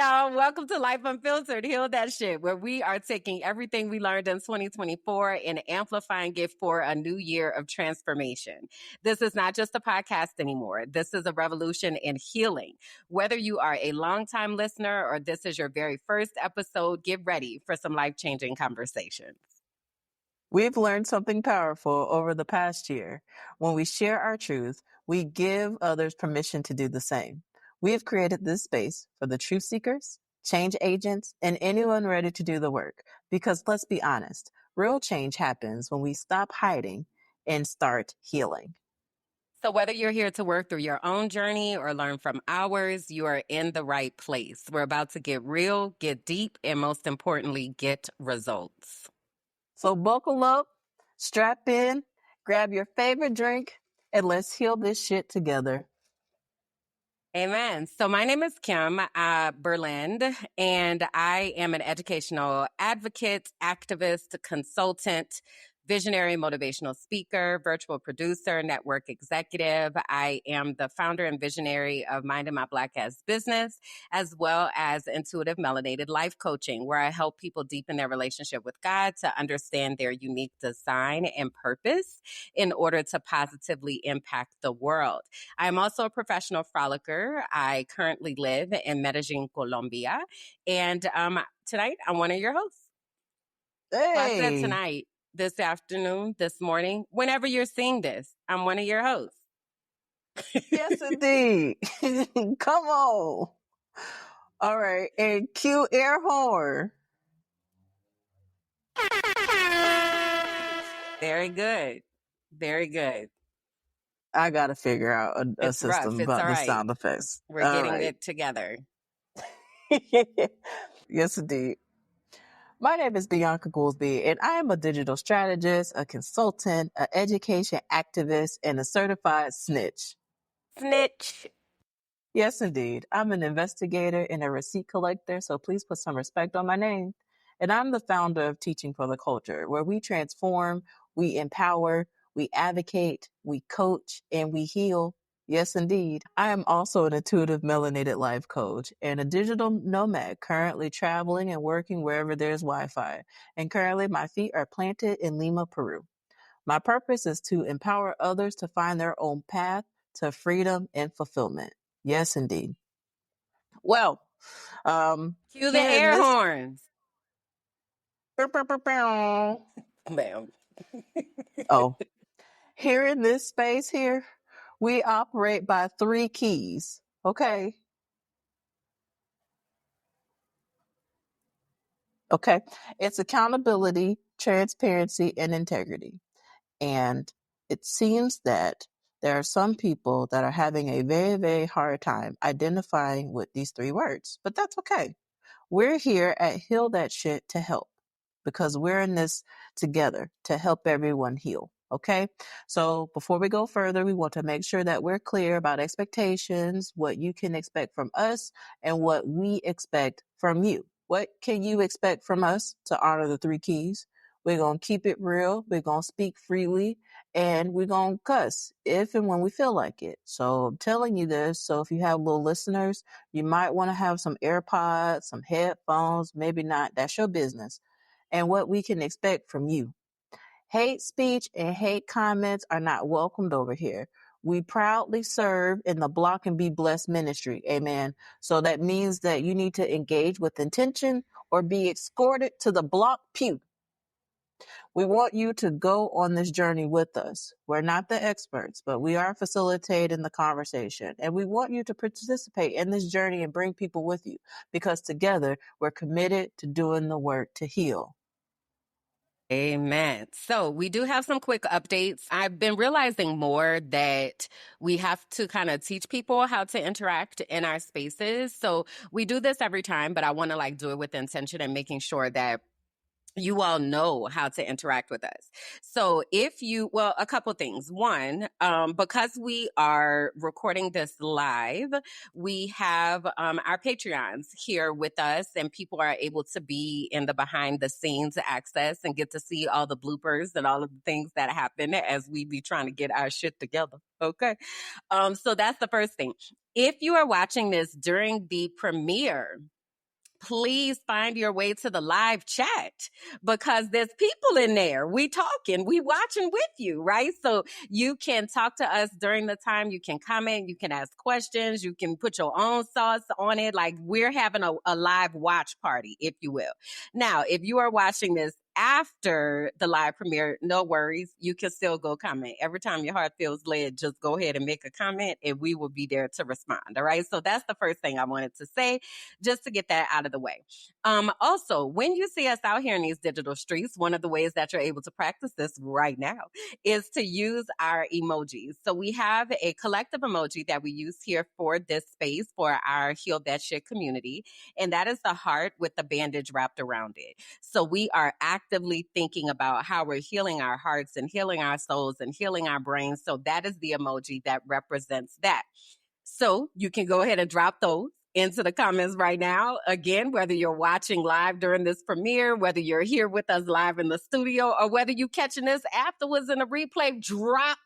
y'all. Welcome to Life Unfiltered. Heal that shit, where we are taking everything we learned in 2024 and amplifying it for a new year of transformation. This is not just a podcast anymore. This is a revolution in healing. Whether you are a longtime listener or this is your very first episode, get ready for some life-changing conversations. We've learned something powerful over the past year. When we share our truth, we give others permission to do the same. We have created this space for the truth seekers, change agents, and anyone ready to do the work. Because let's be honest, real change happens when we stop hiding and start healing. So whether you're here to work through your own journey or learn from ours, you are in the right place. We're about to get real, get deep, and most importantly, get results. So buckle up, strap in, grab your favorite drink, and let's heal this shit together. Amen. So my name is Kim Berland, and I am an educational advocate, activist, consultant, visionary motivational speaker, virtual producer, network executive. I am the founder and visionary of Minding My Black Ass Business, as well as Intuitive Melanated Life Coaching, where I help people deepen their relationship with God to understand their unique design and purpose in order to positively impact the world. I'm also a professional frolicker. I currently live in Medellin, Colombia, and tonight I'm one of your hosts. Hey. Well, I said tonight, this afternoon, this morning, whenever you're seeing this, I'm one of your hosts. Yes, indeed. Come on. All right. And cue air horn. Very good. Very good. I got to figure out a It's system rough. It's about all the right. sound effects. We're All getting right. it together. Yes, indeed. My name is Bianca Goolsby, and I am a digital strategist, a consultant, an education activist, and a certified snitch. Snitch. Yes, indeed. I'm an investigator and a receipt collector, so please put some respect on my name. And I'm the founder of Teaching for the Culture, where we transform, we empower, we advocate, we coach, and we heal. Yes, indeed. I am also an intuitive melanated life coach and a digital nomad currently traveling and working wherever there's Wi-Fi. And currently my feet are planted in Lima, Peru. My purpose is to empower others to find their own path to freedom and fulfillment. Yes, indeed. Well, Cue the air horns. Bam. Oh, here in this space here, we operate by 3 keys. Okay. Okay. It's accountability, transparency, and integrity. And it seems that there are some people that are having a very, very hard time identifying with these 3 words, but that's okay. We're here at Heal That Shit to help because we're in this together to help everyone heal. Okay. So before we go further, we want to make sure that we're clear about expectations, what you can expect from us and what we expect from you. What can you expect from us to honor the 3 keys? We're going to keep it real. We're going to speak freely and we're going to cuss if and when we feel like it. So I'm telling you this. So if you have little listeners, you might want to have some AirPods, some headphones, maybe not. That's your business. And what we can expect from you. Hate speech and hate comments are not welcomed over here. We proudly serve in the Block and Be Blessed ministry. Amen. So that means that you need to engage with intention or be escorted to the block pew. We want you to go on this journey with us. We're not the experts, but we are facilitating the conversation. And we want you to participate in this journey and bring people with you because together we're committed to doing the work to heal. Amen. So we do have some quick updates. I've been realizing more that we have to kind of teach people how to interact in our spaces. So we do this every time, but I want to do it with intention and making sure that you all know how to interact with us. So a couple things. One, because we are recording this live, we have our Patreons here with us and people are able to be in the behind the scenes access and get to see all the bloopers and all of the things that happen as we be trying to get our shit together. Okay. So that's the first thing. If you are watching this during the premiere, please find your way to the live chat because there's people in there. We talking, we watching with you, right? So you can talk to us during the time. You can comment, you can ask questions, you can put your own sauce on it. Like we're having a live watch party, if you will. Now, if you are watching this after the live premiere, no worries. You can still go comment. Every time your heart feels led, just go ahead and make a comment and we will be there to respond. All right. So that's the first thing I wanted to say, just to get that out of the way. Also, when you see us out here in these digital streets, one of the ways that you're able to practice this right now is to use our emojis. So we have a collective emoji that we use here for this space for our Heal That Shit community. And that is the heart with the bandage wrapped around it. So we are actively thinking about how we're healing our hearts and healing our souls and healing our brains. So that is the emoji that represents that. So you can go ahead and drop those into the comments right now. Again, whether you're watching live during this premiere, whether you're here with us live in the studio, or whether you're catching this afterwards in a replay, drop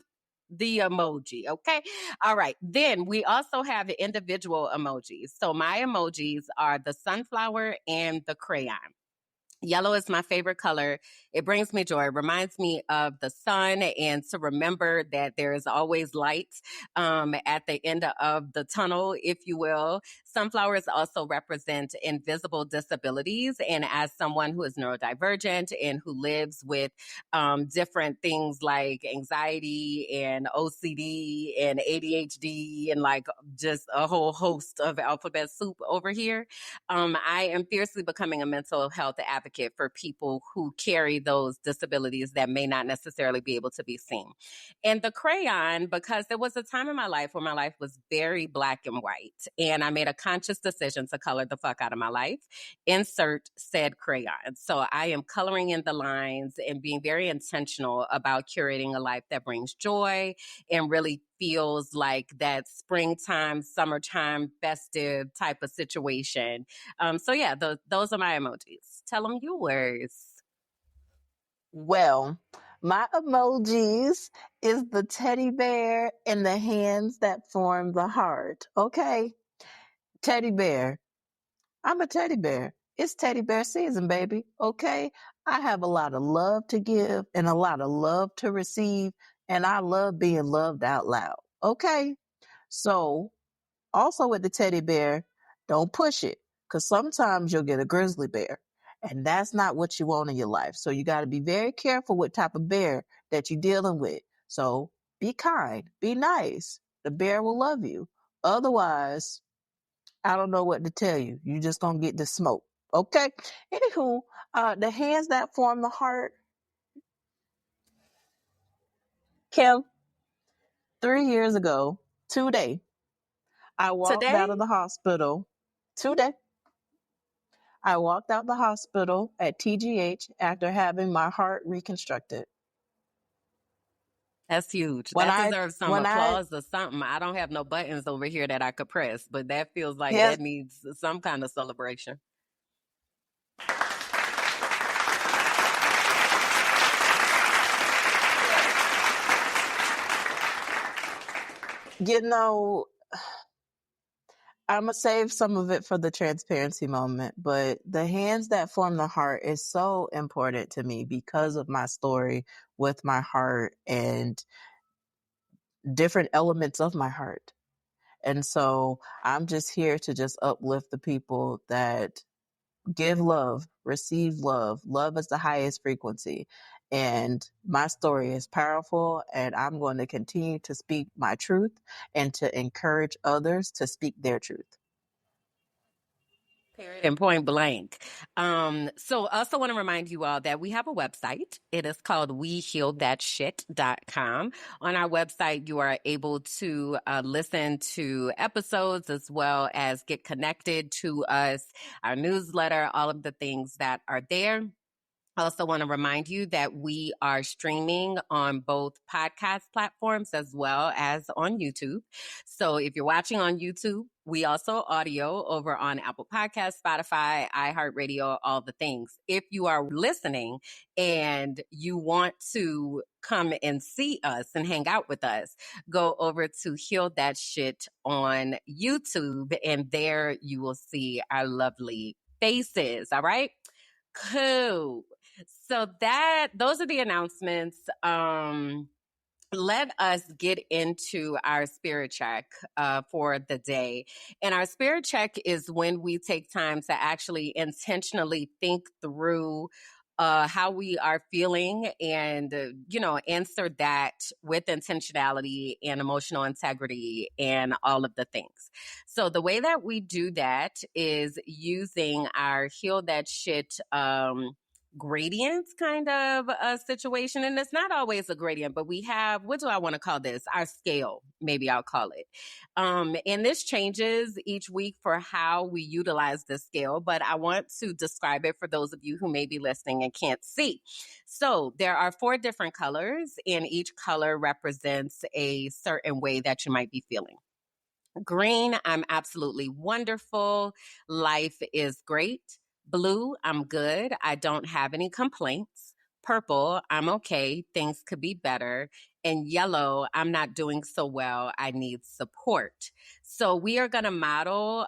the emoji. Okay. All right. Then we also have individual emojis. So my emojis are the sunflower and the crayon. Yellow is my favorite color. It brings me joy. It reminds me of the sun and to remember that there is always light at the end of the tunnel, if you will. Sunflowers also represent invisible disabilities. And as someone who is neurodivergent and who lives with different things like anxiety and OCD and ADHD and like just a whole host of alphabet soup over here, I am fiercely becoming a mental health advocate for people who carry those disabilities that may not necessarily be able to be seen. And the crayon, because there was a time in my life where my life was very black and white, and I made a conscious decision to color the fuck out of my life. Insert said crayon. So I am coloring in the lines and being very intentional about curating a life that brings joy and really feels like that springtime, summertime, festive type of situation. So yeah, those are my emojis. Tell them yours. Well, my emojis is the teddy bear and the hands that form the heart. Okay. Teddy bear. I'm a teddy bear. It's teddy bear season, baby. Okay. I have a lot of love to give and a lot of love to receive. And I love being loved out loud. Okay. So also with the teddy bear, don't push it because sometimes you'll get a grizzly bear. And that's not what you want in your life. So you got to be very careful what type of bear that you're dealing with. So be kind, be nice. The bear will love you. Otherwise, I don't know what to tell you. You're just going to get the smoke. Okay. Anywho, the hands that form the heart. Kim, 3 years ago, today, I walked out Today, of the hospital. Today, I walked out the hospital at TGH after having my heart reconstructed. that's huge. When That I, deserves some when I, applause or something. I don't have no buttons over here that I could press, but that feels like yes, that needs some kind of celebration. you know, I'm going to save some of it for the transparency moment, but the hands that form the heart is so important to me because of my story with my heart and different elements of my heart. And so I'm just here to just uplift the people that give love, receive love. Love is the highest frequency. And my story is powerful, and I'm going to continue to speak my truth and to encourage others to speak their truth. Period and point blank. So I also want to remind you all that we have a website. It is called wehealthatshit.com. On our website, you are able to listen to episodes as well as get connected to us, our newsletter, all of the things that are there. I also want to remind you that we are streaming on both podcast platforms as well as on YouTube. So if you're watching on YouTube, we also audio over on Apple Podcasts, Spotify, iHeartRadio, all the things. If you are listening and you want to come and see us and hang out with us, go over to Heal That Shit on YouTube, and there you will see our lovely faces. All right. Cool. So those are the announcements. Let us get into our spirit check for the day. And our spirit check is when we take time to actually intentionally think through how we are feeling and, answer that with intentionality and emotional integrity and all of the things. So, the way that we do that is using our Heal That Shit. Gradients kind of a situation, and it's not always a gradient, but we have, what do I want to call this, our scale, maybe I'll call it. And this changes each week for how we utilize the scale, but I want to describe it for those of you who may be listening and can't see. So there are 4 different colors, and each color represents a certain way that you might be feeling. Green, I'm absolutely wonderful. Life is great. Blue, I'm good. I don't have any complaints. Purple, I'm okay. Things could be better. And yellow, I'm not doing so well. I need support. So we are going to model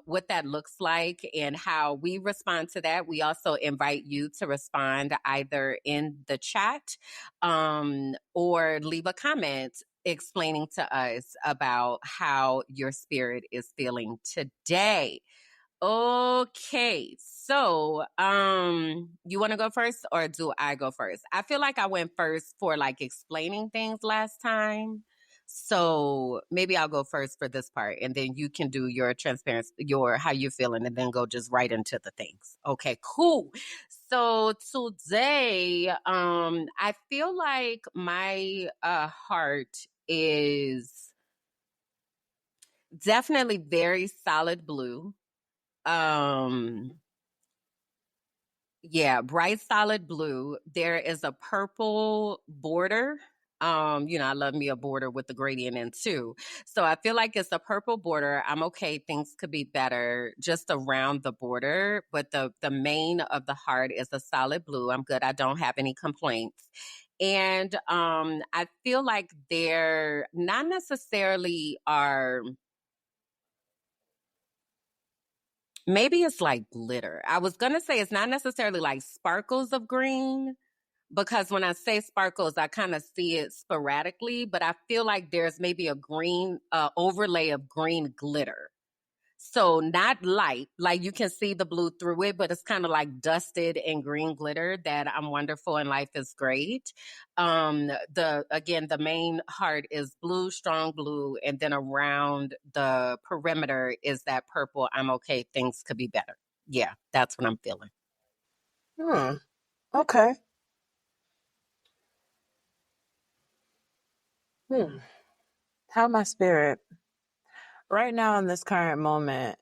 what that looks like and how we respond to that. We also invite you to respond either in the chat or leave a comment explaining to us about how your spirit is feeling today. Okay, so you want to go first or do I go first? I feel like I went first for like explaining things last time. So maybe I'll go first for this part and then you can do your transparency, your how you're feeling, and then go just right into the things. Okay, cool. So today, I feel like my heart is definitely very solid blue. Um, yeah, bright solid blue. There is a purple border. I love me a border with the gradient in too. So I feel like it's a purple border. I'm okay. Things could be better just around the border, but the main of the heart is a solid blue. I'm good. I don't have any complaints. And I feel like there not necessarily are, maybe it's like glitter. I was going to say it's not necessarily like sparkles of green, because when I say sparkles, I kind of see it sporadically, but I feel like there's maybe a green overlay of green glitter. So not light, like you can see the blue through it, but it's kind of like dusted and green glitter that I'm wonderful and life is great. The main heart is blue, strong blue, and then around the perimeter is that purple. I'm okay. Things could be better. Yeah, that's what I'm feeling. Okay. How my spirit right now in this current moment,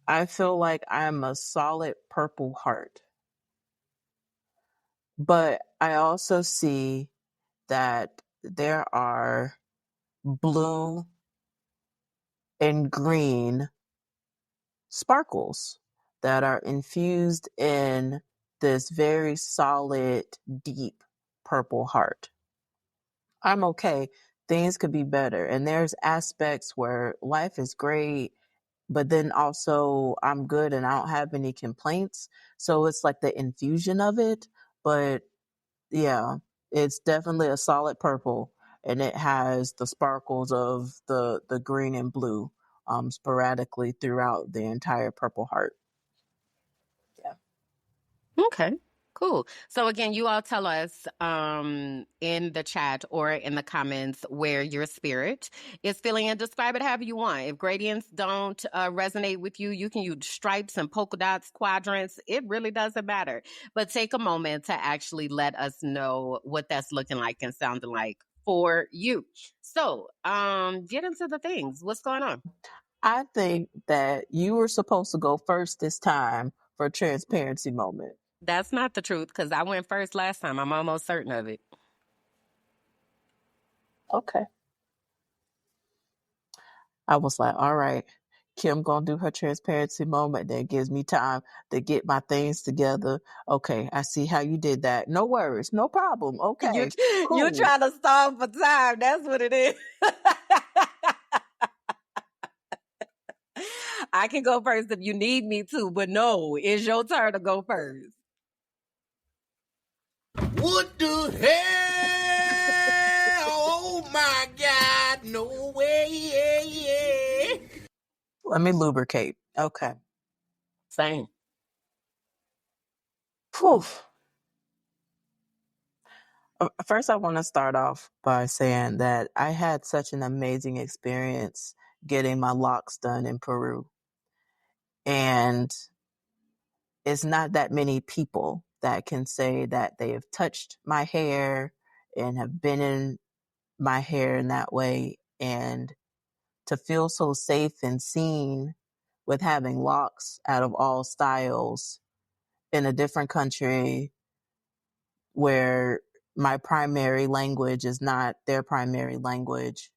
I feel like I'm a solid purple heart. But I also see that there are blue and green sparkles that are infused in this very solid, deep purple heart. I'm okay. Things could be better. And there's aspects where life is great, but then also I'm good and I don't have any complaints. So it's like the infusion of it. But yeah, it's definitely a solid purple and it has the sparkles of the green and blue sporadically throughout the entire purple heart. Yeah. Okay. Cool. So again, you all tell us in the chat or in the comments where your spirit is feeling and describe it however you want. If gradients don't resonate with you, you can use stripes and polka dots, quadrants. It really doesn't matter. But take a moment to actually let us know what that's looking like and sounding like for you. So get into the things. What's going on? I think that you were supposed to go first this time for a transparency moment. That's not the truth because I went first last time. I'm almost certain of it. Okay. I was like, all right, Kim gonna do her transparency moment. That gives me time to get my things together. Okay, I see how you did that. No worries, no problem. You Okay, you cool. trying to stall for time. That's what it is. I can go first if you need me to, but no, it's your turn to go first. What the hell? Oh my God, no way. Let me lubricate. Okay. Same. Whew. First, I want to start off by saying that I had such an amazing experience getting my locks done in Peru. And it's not that many people that can say that they have touched my hair and have been in my hair in that way. And to feel so safe and seen with having locks out of all styles in a different country where my primary language is not their primary language,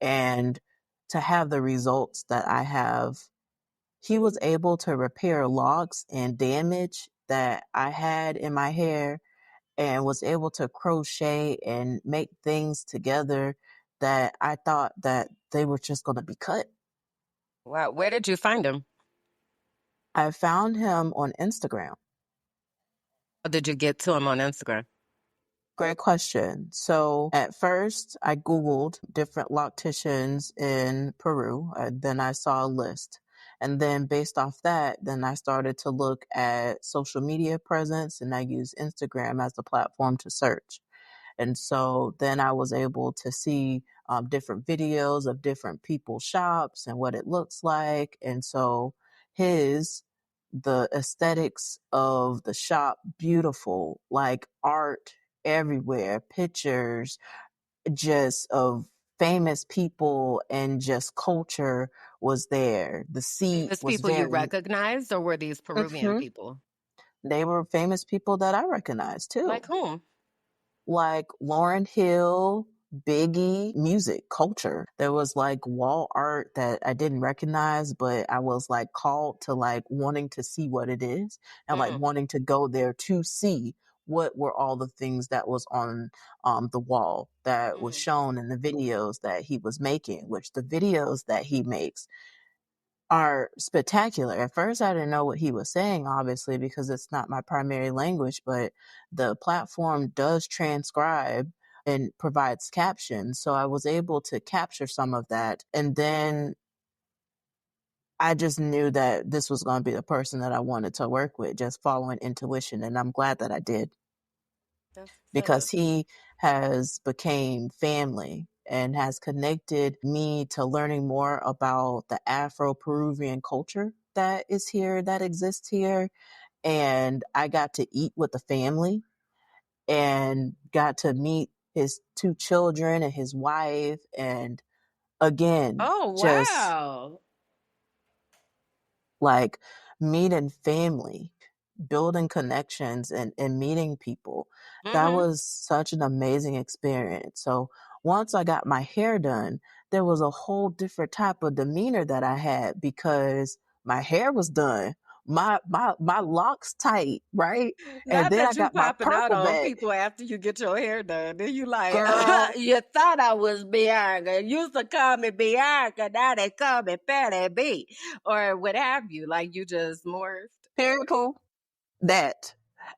and to have the results that I have. He was able to repair locks and damage that I had in my hair, and was able to crochet and make things together that I thought that they were just going to be cut. Wow. Where did you find him? I found him on Instagram. How did you get to him on Instagram? Great question. So at first, I Googled different locticians in Peru. Then I saw a list. And then based off that, then I started to look at social media presence, and I used Instagram as the platform to search. And so then I was able to see different videos of different people's shops and what it looks like. And so the aesthetics of the shop, beautiful, like art everywhere, pictures just of famous people and just culture was there. The seat Famous was people you very, recognized, or were these Peruvian Mhm. people? They were famous people that I recognized Like too. whom? Like Lauryn Hill, Biggie, music, culture. There was like wall art that I didn't recognize, but I was like called to like wanting to see what it is and like Mm, wanting to go there to see what were all the things that was on the wall that was mm. shown in the videos that he was making, which the videos that he makes are spectacular. At first, I didn't know what he was saying, obviously, because it's not my primary language, but the platform does transcribe and provides captions. So I was able to capture some of that. And then I just knew that this was going to be the person that I wanted to work with, just following intuition. And I'm glad that I did, That's what's because up. he has became family and has connected me to learning more about the Afro-Peruvian culture that is here, that exists here. And I got to eat with the family and got to meet his two children and his wife. And again, Oh, just wow. like meeting family, building connections, and meeting people. That Hmm. was such an amazing experience. So once I got my hair done, there was a whole different type of demeanor that I had because my hair was done. My locks tight, right? And Not then I that you got my popping out purple on back. people after you get your hair done. Then you like, Girl, you thought I was Bianca. Used to call me Bianca. Now they call me Patty B. Or what have you. Like you just morphed. purple, that.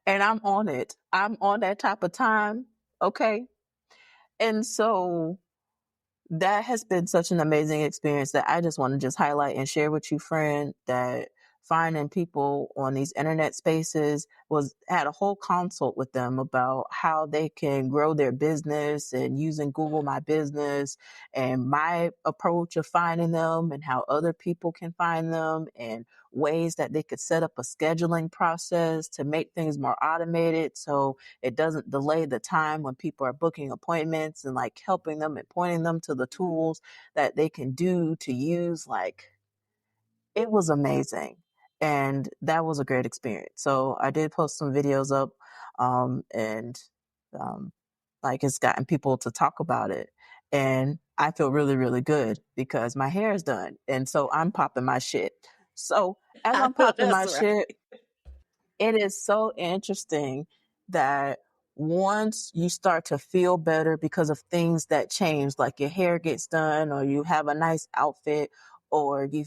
And I'm on it. I'm on that type of time. Okay. And so that has been such an amazing experience that I just want to just highlight and share with you, friend, that finding people on these internet spaces was had a whole consult with them about how they can grow their business and using Google My Business and my approach of finding them and how other people can find them and ways that they could set up a scheduling process to make things more automated so it doesn't delay the time when people are booking appointments, and like helping them and pointing them to the tools that they can do to use. Like, it was amazing. And that was a great experience. So I did post some videos up, and um, like it's gotten people to talk about it. And I feel really, really good because my hair is done. And so I'm popping my shit. So as I I'm know popping that's my right. shit, it is so interesting that once you start to feel better because of things that change, like your hair gets done, or you have a nice outfit, or you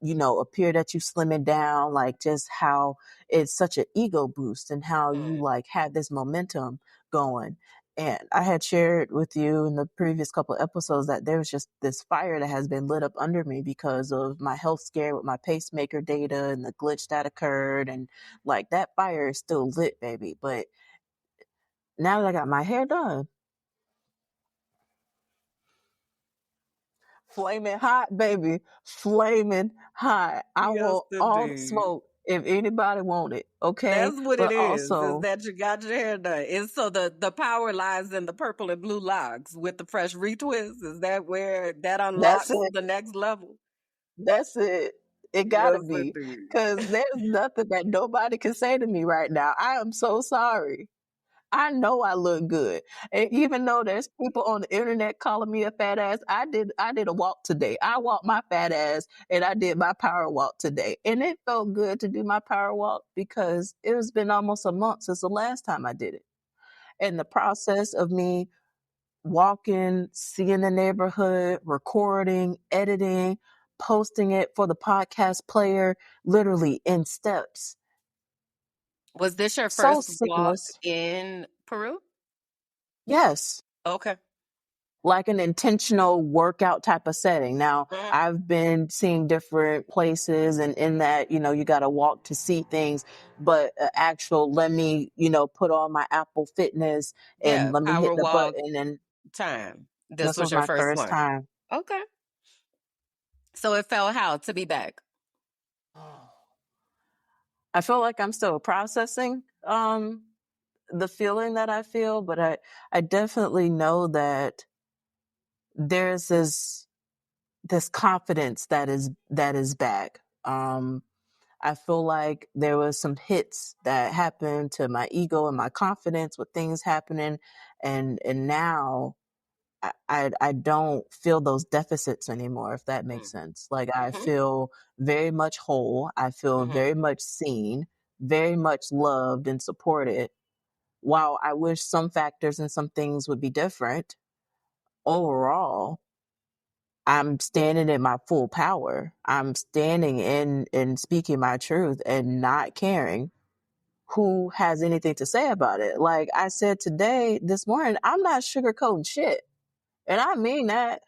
appear that you slimming down, like just how it's such an ego boost and how you like have this momentum going. And I had shared with you in the previous couple of episodes that there was just this fire that has been lit up under me because of my health scare with my pacemaker data and the glitch that occurred. And like that fire is still lit, baby. But now that I got my hair done, flaming hot, baby. Flaming hot. I Yes, want all the indeed. smoke if anybody want it. Okay. That's what it But is also, that you got your hair done. It's so the power lies in the purple and blue locks with the fresh retwist. Is that where that that's unlocks it. the next level? That's it. It gotta Yes, be. indeed. Cause there's nothing that nobody can say to me right now. I am so sorry. I know I look good. And even though there's people on the internet calling me a fat ass, I did a walk today. I walked my fat ass and I did my power walk today. And it felt good to do my power walk because it has been almost a month since the last time I did it. And the process of me walking, seeing the neighborhood, recording, editing, posting it for the podcast player, literally in steps. Was this your So first walk seamless. in Peru? Yes. Okay. Like an intentional workout type of setting. Now, Mhm. I've been seeing different places and in that, you got to walk to see things, but actual, let me, put on my Apple Fitness and Yeah, let me hit power the walk button. And time. This this was was your my first first one. time. Okay. So it felt how to be back? I feel like I'm still processing the feeling that I feel, but I definitely know that there's this confidence that is back. I feel like there was some hits that happened to my ego and my confidence with things happening, and now I don't feel those deficits anymore, if that makes sense. Like I Mm-hmm. feel very much whole. I feel Mm-hmm. very much seen, very much loved and supported. While I wish some factors and some things would be different, overall, I'm standing in my full power. I'm standing in speaking my truth and not caring who has anything to say about it. Like I said this morning, I'm not sugarcoating shit. And I mean that.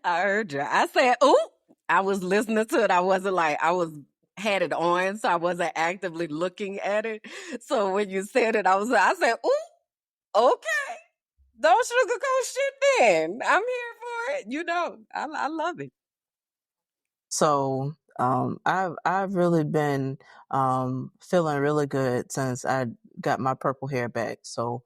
I heard you. I said, "Ooh!" I was listening to it. I wasn't like I was had it on, so I wasn't actively looking at it. So when you said it, I said, "Ooh, okay, don't sugarcoat shit." Then I'm here for it. I love it. So I've really been feeling really good since I got my purple hair back. So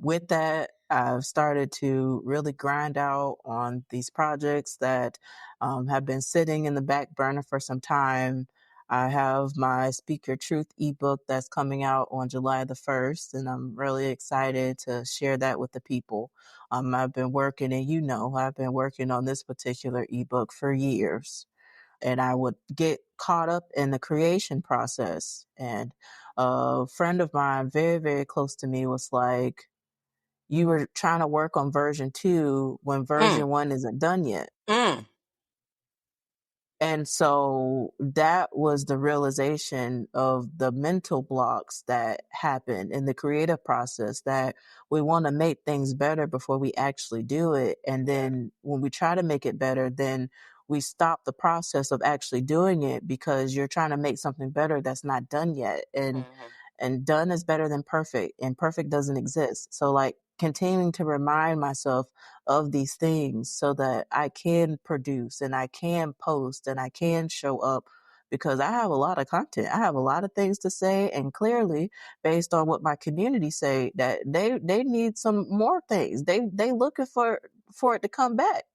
with that, I've started to really grind out on these projects that have been sitting in the back burner for some time. I have my Speak Your Truth ebook that's coming out on July the 1st, and I'm really excited to share that with the people. I've been working, and I've been working on this particular ebook for years, and I would get caught up in the creation process. And a friend of mine, very, very close to me, was like, "You were trying to work on version 2 when Mm, version 1 isn't done yet." mm, And so that was the realization of the mental blocks that happen in the creative process, that we want to make things better before we actually do it. And then when we try to make it better, then we stop the process of actually doing it because you're trying to make something better that's not done yet. mhm. And done is better than perfect, and perfect doesn't exist. So like continuing to remind myself of these things so that I can produce and I can post and I can show up, because I have a lot of content. I have a lot of things to say, and clearly based on what my community say, that they need some more things. They looking for it to come back.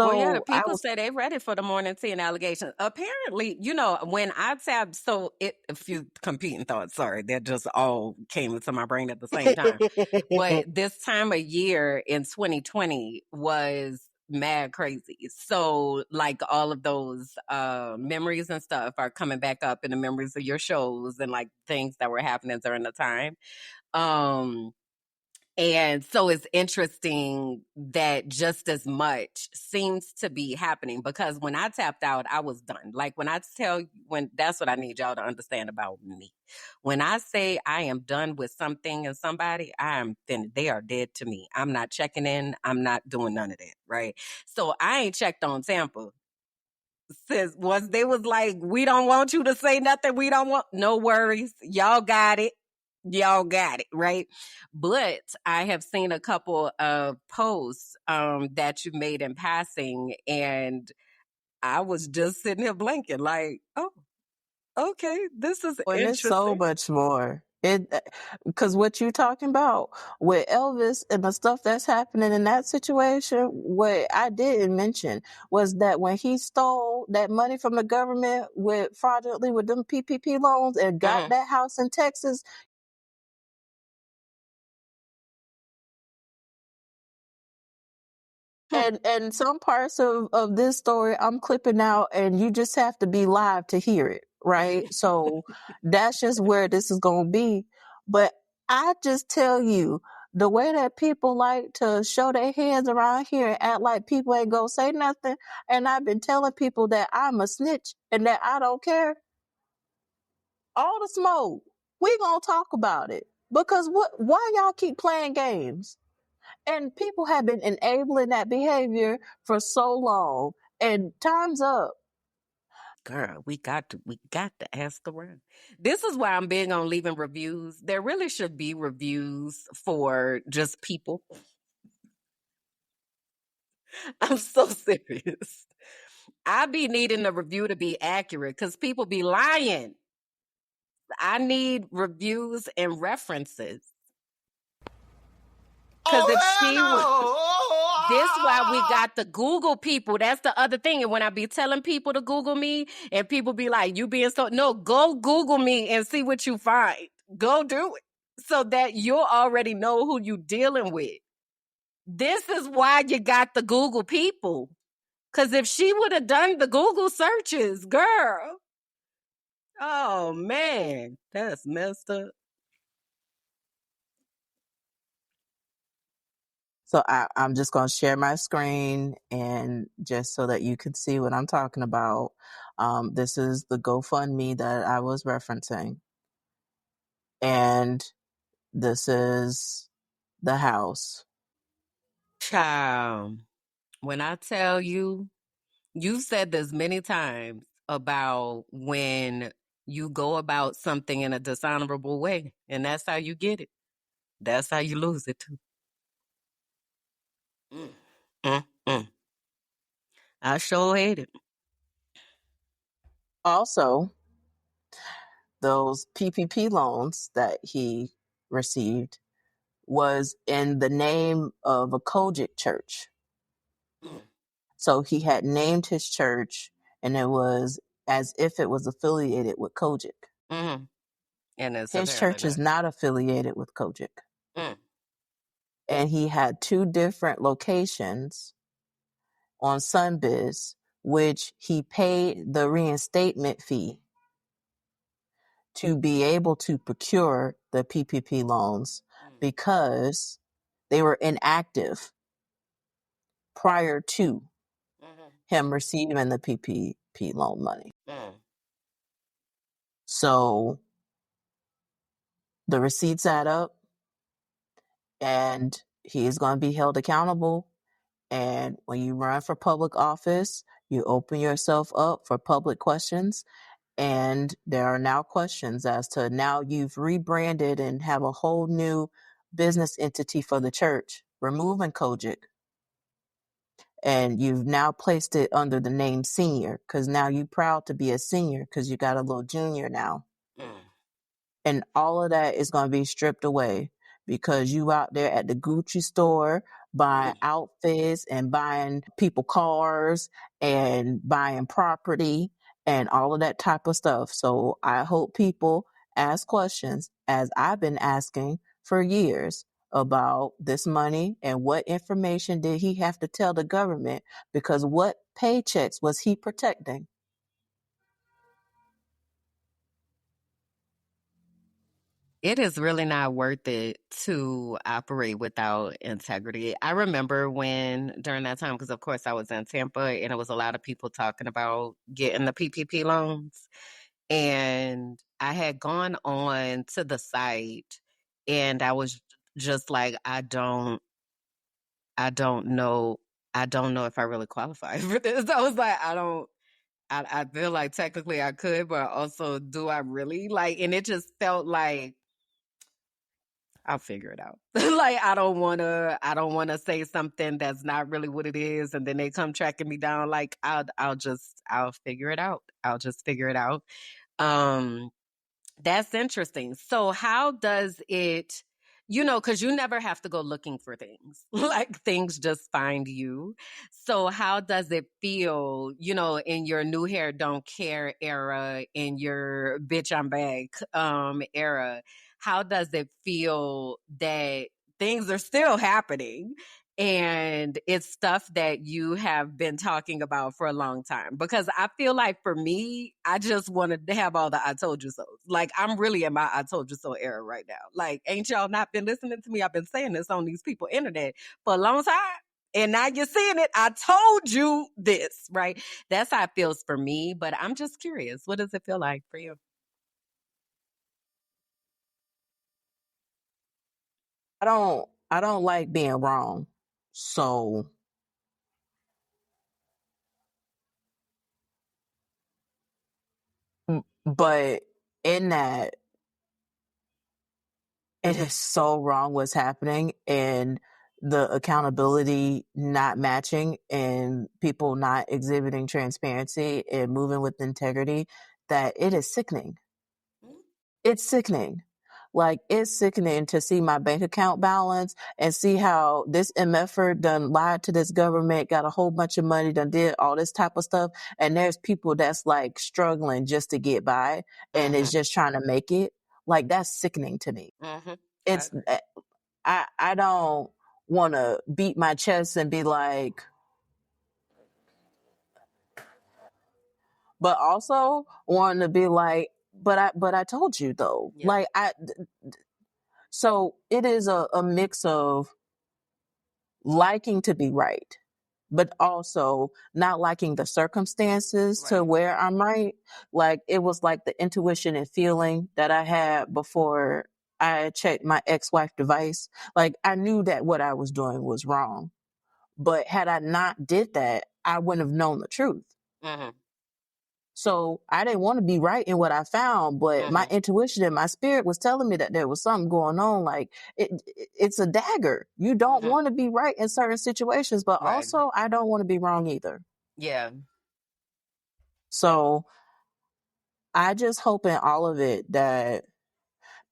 Well, yeah, the So I people was say they ready for the morning tea and allegations. Apparently, when I tab, so a few competing thoughts, sorry, that just all came into my brain at the same time. But this time of year in 2020 was mad crazy. So like all of those memories and stuff are coming back up in the memories of your shows and like things that were happening during the time. Um And so it's interesting that just as much seems to be happening, because when I tapped out, I was done. Like when I tell you, when that's what I need y'all to understand about me. When I say I am done with something and somebody, I am finished. They are dead to me. I'm not checking in. I'm not doing none of that. Right. So I ain't checked on Tampa since once they was like, we don't want you to say nothing. We don't want, no worries. Y'all got it. Y'all got it, right? But I have seen a couple of posts that you made in passing, and I was just sitting here blinking, like, oh, okay, this is And it's so interesting. much more. Because what you talking about with Elvis and the stuff that's happening in that situation, what I didn't mention was that when he stole that money from the government with fraudulently with them PPP loans and got Mm-hmm. that house in Texas, and some parts of this story I'm clipping out, and you just have to be live to hear it, right? So that's just where this is going to be. But I just tell you, the way that people like to show their hands around here and act like people ain't gonna say nothing, and I've been telling people that I'm a snitch and that I don't care, all the smoke, we gonna talk about it. Because why y'all keep playing games? And people have been enabling that behavior for so long. And time's up. Girl, we got to ask around. This is why I'm big on leaving reviews. There really should be reviews for just people. I'm so serious. I be needing the review to be accurate because people be lying. I need reviews and references. Because if she would, this why we Oh, got the Google people. That's the other thing. And when I be telling people to Google me, and people be like, "You being so," no, go Google me and see what you find. Go do it so that you'll already know who you dealing with. This is why you got the Google people. Because if she would have done the Google searches, girl, oh man, that's messed up. So I'm just going to share my screen, and just so that you can see what I'm talking about. This is the GoFundMe that I was referencing. And this is the house. Child, when I tell you, you've said this many times about when you go about something in a dishonorable way, and that's how you get it. That's how you lose it too. Mm, mm. I sure hate it. Also, those PPP loans that he received was in the name of a Kojic church. Mm, So he had named his church, and it was as if it was affiliated with Kojic. mm. And it's His apparently church is not. not affiliated with Kojic. Mm, And he had two different locations on Sunbiz, which he paid the reinstatement fee to be able to procure the PPP loans mm, because they were inactive prior to mhm, him receiving the PPP loan money. mm. So the receipts add up, and he is going to be held accountable. And when you run for public office, you open yourself up for public questions. And there are now questions as to now you've rebranded and have a whole new business entity for the church, removing Kojic. And you've now placed it under the name senior because now you're proud to be a senior because you got a little junior now. Mm. And all of that is going to be stripped away because you out there at the Gucci store buying outfits and buying people cars and buying property and all of that type of stuff. So I hope people ask questions, as I've been asking for years, about this money and what information did he have to tell the government, because what paychecks was he protecting? It is really not worth it to operate without integrity. I remember when during that time, because of course I was in Tampa and it was a lot of people talking about getting the PPP loans. And I had gone on to the site and I was just like, I don't know, I don't know if I really qualify for this. I was like, I feel like technically I could, but also do I really? Like, and it just felt like I'll figure it out. Like I don't wanna say something that's not really what it is, and then they come tracking me down. Like I'll figure it out. I'll just figure it out. Um that's interesting. So how does it, because you never have to go looking for things. Like things just find you. So how does it feel, in your new hair don't care era, in your bitch I'm back era? How does it feel that things are still happening? And it's stuff that you have been talking about for a long time. Because I feel like for me, I just wanted to have all the I told you so. Like I'm really in my I told you so era right now. Like, ain't y'all not been listening to me? I've been saying this on these people internet for a long time. And now you're seeing it. I told you this, right? That's how it feels for me. But I'm just curious. What does it feel like for you? I don't like being wrong. So, but in that, it is so wrong what's happening, and the accountability not matching and people not exhibiting transparency and moving with integrity, that it is sickening. It's sickening. Like, it's sickening to see my bank account balance and see how this MFer done lied to this government, got a whole bunch of money, done did all this type of stuff. And there's people that's like struggling just to get by and is just trying to make it. Like, that's sickening to me. Mm-hmm. It's, I don't want to beat my chest and be like, but also wanting to be like, but I told you though. Yeah. Like, so it is a mix of liking to be right, but also not liking the circumstances to Right. where I'm right. Like, it was like the intuition and feeling that I had before I checked my ex-wife device. Like, I knew that what I was doing was wrong, but had I not did that, I wouldn't have known the truth. Mm-hmm. So I didn't want to be right in what I found, but my Mm-hmm. intuition and my spirit was telling me that there was something going on. Like, it's a dagger. You don't Mm-hmm. want to be right in certain situations, but Right. also I don't want to be wrong either. Yeah. So I just hope in all of it that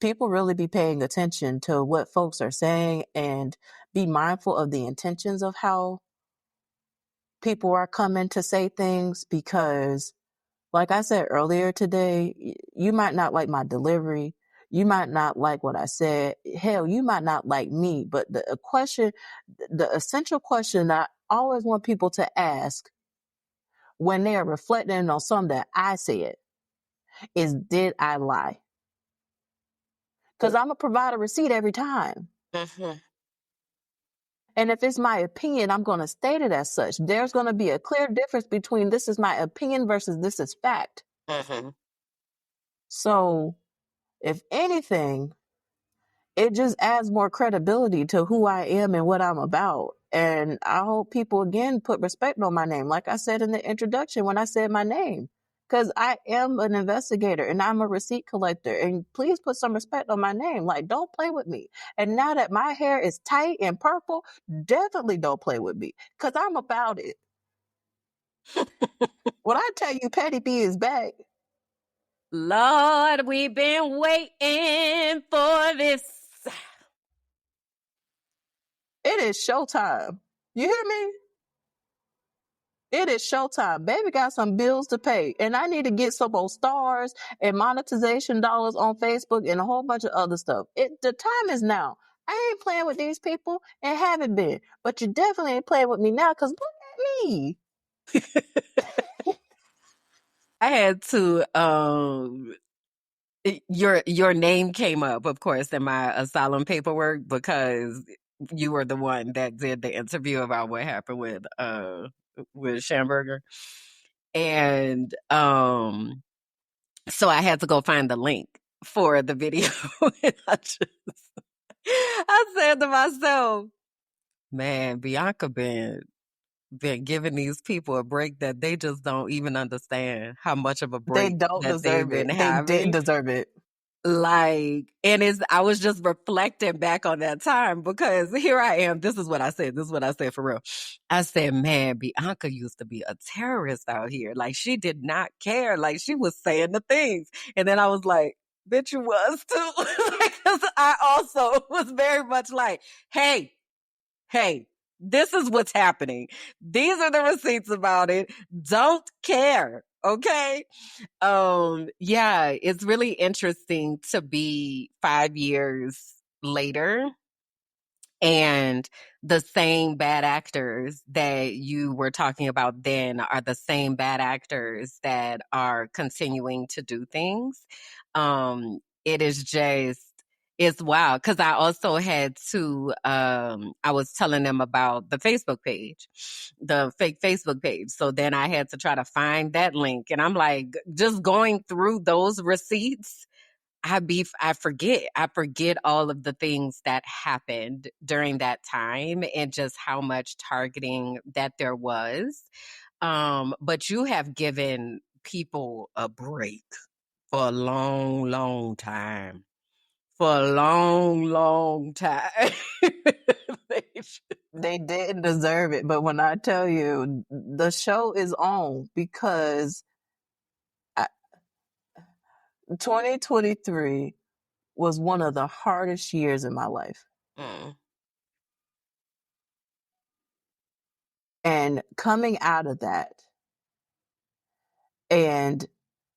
people really be paying attention to what folks are saying and be mindful of the intentions of how people are coming to say things, because like I said earlier today, you might not like my delivery. You might not like what I said. Hell, you might not like me. But the essential question that I always want people to ask when they are reflecting on something that I said is, did I lie? Because I'm going to provide a receipt every time. Mm-hmm. And if it's my opinion, I'm going to state it as such. There's going to be a clear difference between this is my opinion versus this is fact. Mm-hmm. So, if anything, it just adds more credibility to who I am and what I'm about. And I hope people again put respect on my name. Like I said in the introduction when I said my name, because I am an investigator and I'm a receipt collector. And please put some respect on my name. Like, don't play with me. And now that my hair is tight and purple, definitely don't play with me, because I'm about it. When I tell you Patty B is back, Lord, we've been waiting for this. it is showtime. You hear me? It is showtime. Baby got some bills to pay, and I need to get some more stars and monetization dollars on Facebook and a whole bunch of other stuff. The time is now. I ain't playing with these people and haven't been, but you definitely ain't playing with me now, because look at me. I had to your name came up, of course, in my asylum paperwork because you were the one that did the interview about what happened with Schamberger. And so I had to go find the link for the video. And I said to myself, man, Bianca been giving these people a break that they just don't even understand how much of a They break don't that they've deserve been it. They didn't having. deserve it. Like, and I was just reflecting back on that time because here I am. This is what I said. This is what I said for real. I said, man, Bianca used to be a terrorist out here. Like, she did not care. Like, she was saying the things. And then I was like, bitch, you was too. Like, 'cause I also was very much like, hey, this is what's happening. These are the receipts about it. Don't care. Okay. Yeah, it's really interesting to be 5 years later and the same bad actors that you were talking about then are the same bad actors that are continuing to do things. It is just, it's wild because I also had to, I was telling them about the Facebook page, the fake Facebook page. So then I had to try to find that link. And I'm like, just going through those receipts I forget all of the things that happened during that time and just how much targeting that there was. But you have given people a break for a long, long time. For a long, long time. They didn't deserve it. But when I tell you, the show is on because 2023 was one of the hardest years in my life. Mm. And coming out of that and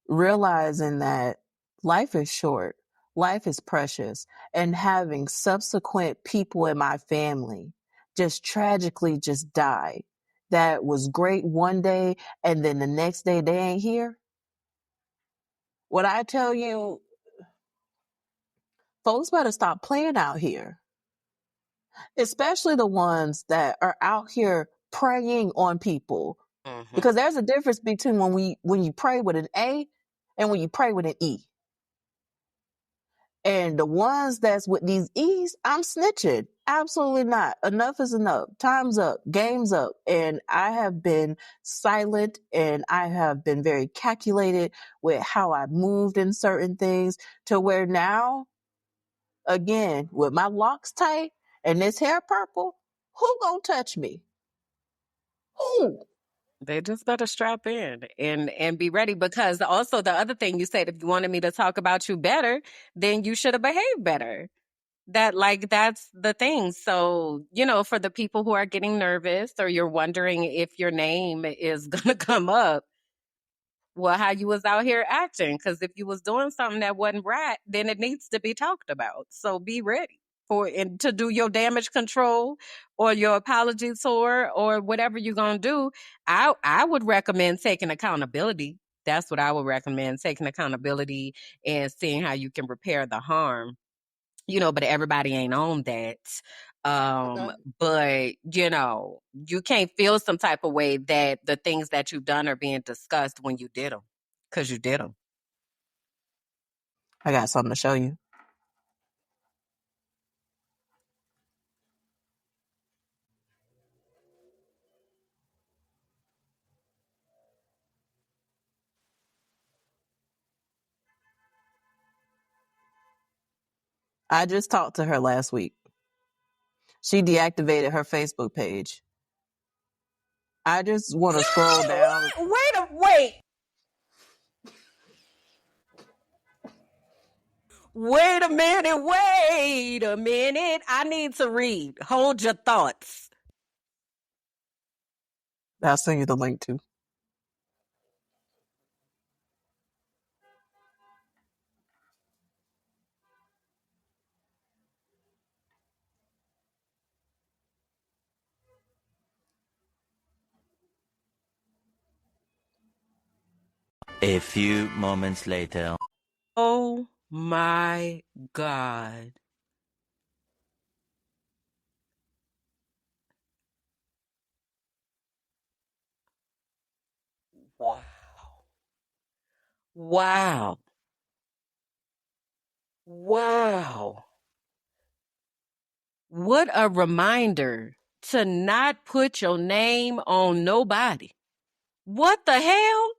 realizing that life is short, life is precious, and having subsequent people in my family just tragically just die. That was great one day, and then the next day they ain't here. What I tell you, folks better stop playing out here, especially the ones that are out here preying on people. Mm-hmm. Because there's a difference between when you pray with an A and when you pray with an E. And the ones that's with these E's, I'm snitching. Absolutely not. Enough is enough. Time's up. Game's up. And I have been silent and I have been very calculated with how I moved in certain things to where now, again, with my locks tight and this hair purple, who gonna touch me? Who? They just better strap in and be ready because also the other thing you said, if you wanted me to talk about you better, then you should have behaved better. That's the thing. So, for the people who are getting nervous or you're wondering if your name is gonna come up, well, how you was out here acting. Because if you was doing something that wasn't right, then it needs to be talked about. So be ready and to do your damage control or your apology tour or whatever you're gonna do. I would recommend taking accountability. That's what I would recommend, taking accountability and seeing how you can repair the harm. But everybody ain't on that. Okay. But you can't feel some type of way that the things that you've done are being discussed when you did them, because you did them. I got something to show you. I just talked to her last week. She deactivated her Facebook page. I just want to scroll down. Wait a minute. Wait a minute. I need to read. Hold your thoughts. I'll send you the link to. A few moments later. Oh My God. Wow. Wow. Wow. What a reminder to not put your name on nobody. What the hell?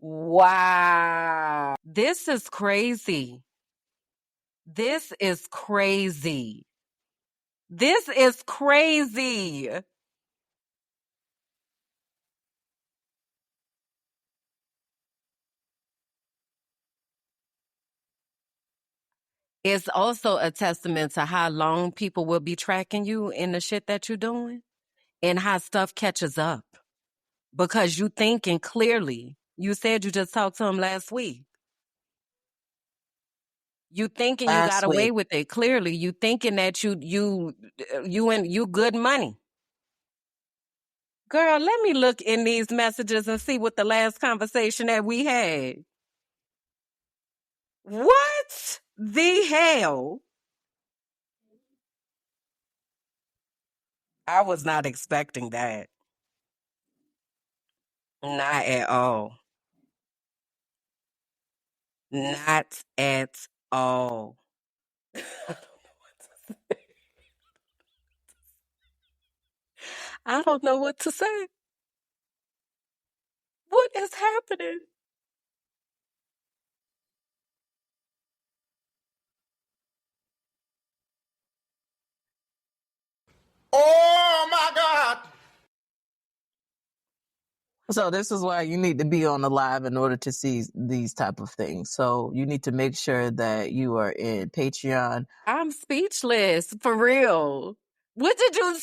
Wow. This is crazy. This is crazy. This is crazy. It's also a testament to how long people will be tracking you in the shit that you're doing and how stuff catches up because you thinking clearly. You said you just talked to him last week. You thinking you got Last away week. with it clearly. You thinking that you good money. Girl, let me look in these messages and see what the last conversation that we had. What the hell? I was not expecting that. Not at all. Not at all. I don't know what to say. What is happening? Oh my God. So this is why you need to be on the live in order to see these type of things. So you need to make sure that you are in Patreon. I'm speechless for real. What did you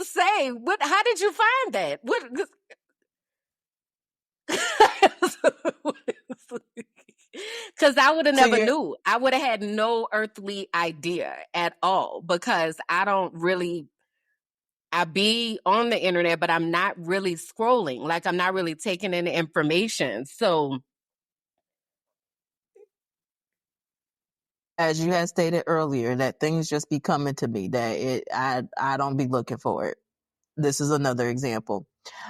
say? How did you find that? What Cuz I would have So never you're knew. I would have had no earthly idea at all because I don't really I be on the internet, but I'm not really scrolling. Like I'm not really taking in the information. So as you had stated earlier, that things just be coming to me that I don't be looking for it. This is another example.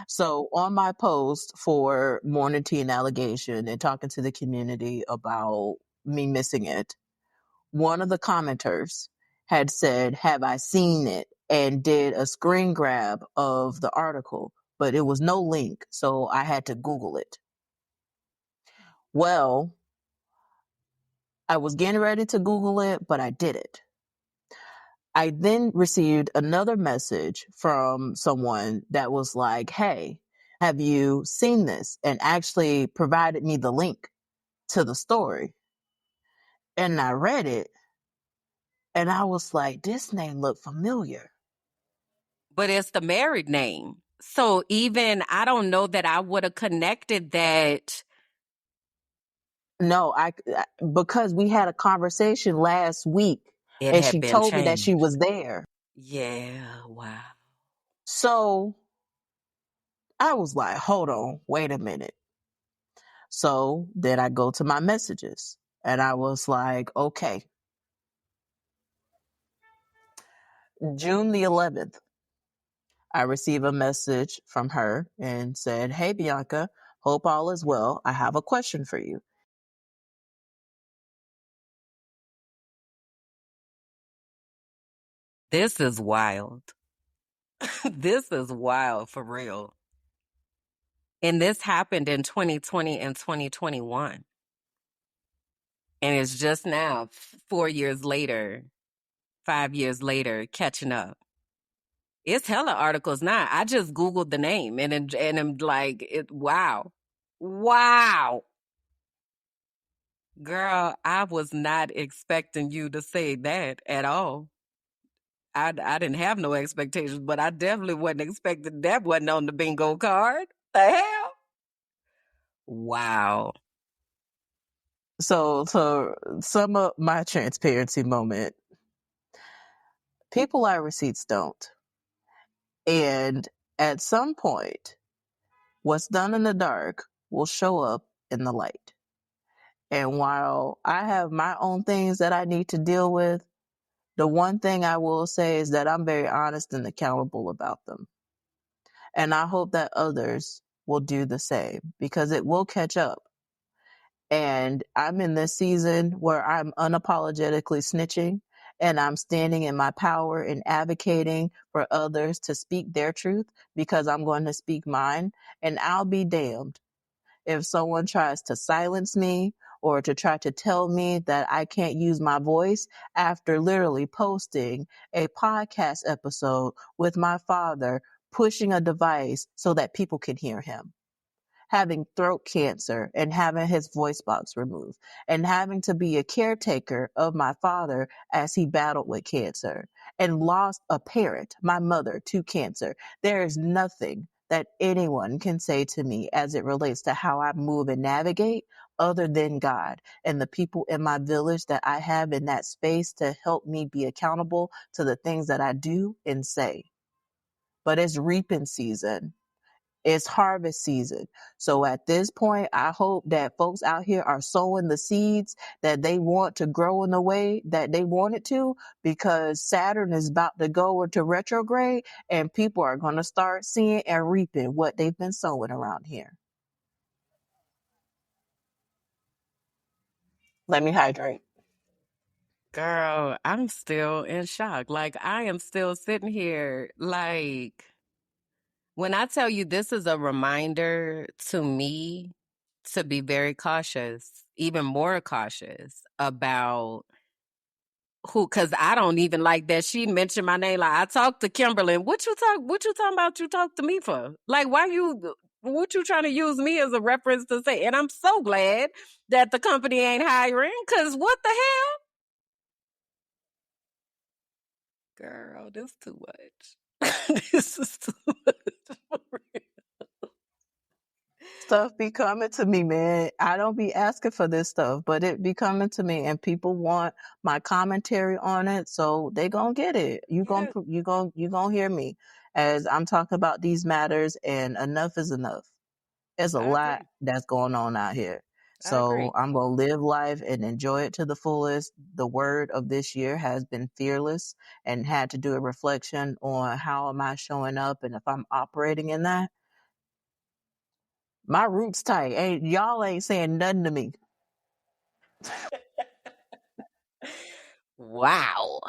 So on my post for Morning Tea and Allegation and talking to the community about me missing it, one of the commenters had said, "Have I seen it?" and did a screen grab of the article, but it was no link, so I had to Google it. Well, I was getting ready to Google it, but I didn't. I then received another message from someone that was like, "Hey, have you seen this?" and actually provided me the link to the story. And I read it and I was like, this name looked familiar. but it's the married name. So even I don't know that I would have connected that No, because we had a conversation last week it and had she been told me that she changed. was there. Yeah, wow. So I was like, hold on, wait a minute. So then I go to my messages and I was like, okay, June the 11th, I received a message from her and said, "Hey, Bianca, hope all is well. I have a question for you." This is wild. This is wild for real. And this happened in 2020 and 2021. And it's just now, 4 years later, 5 years later, catching up. It's hella articles now. I just Googled the name and I'm like, wow. Wow. Girl, I was not expecting you to say that at all. I didn't have no expectations, but I definitely wasn't expecting that wasn't on the bingo card. The hell? Wow. So to sum up my transparency moment, people lie, receipts don't. And at some point, What's done in the dark will show up in the light. And while I have my own things that I need to deal with, the one thing I will say is that I'm very honest and accountable about them. And I hope that others will do the same because it will catch up. And I'm in this season where I'm unapologetically snitching and I'm standing in my power and advocating for others to speak their truth because I'm going to speak mine. And I'll be damned if someone tries to silence me or to try to tell me that I can't use my voice after literally posting a podcast episode with my father pushing a device so that people can hear him, having throat cancer and having his voice box removed, and having to be a caretaker of my father as he battled with cancer and lost a parent, my mother, to cancer. There is nothing that anyone can say to me as it relates to how I move and navigate other than God and the people in my village that I have in that space to help me be accountable to the things that I do and say. But it's reaping season. It's harvest season. So at this point, I hope that folks out here are sowing the seeds that they want to grow in the way that they want it to, because Saturn is about to go into retrograde and people are going to start seeing and reaping what they've been sowing around here. Let me hydrate. Girl, I'm still in shock. Like, I am still sitting here. Like, when I tell you this is a reminder to me to be very cautious, even more cautious about who, because I don't even like that she mentioned my name. Like, I talked to Kimberly. What you talking about? You talk to me for? Like, what you trying to use me as a reference to say? And I'm so glad that the company ain't hiring, because what the hell? Girl, this too much. This is too much for real. Stuff be coming to me, man. I don't be asking for this stuff, but it be coming to me, and people want my commentary on it, so they gonna get it. Yeah, You gonna hear me as I'm talking about these matters, and enough is enough. There's a I lot agree. that's going on out here, I so agree. I'm gonna live life and enjoy it to the fullest. The word of this year has been fearless, and had to do a reflection on how am I showing up, and if I'm operating in that. My roots tight. Y'all ain't saying nothing to me. Wow.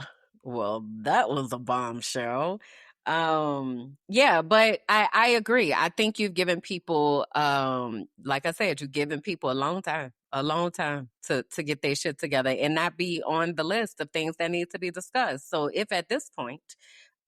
Well, that was a bombshell. Yeah, but I agree. I think you've given people like I said, you've given people a long time to get their shit together and not be on the list of things that need to be discussed. So if at this point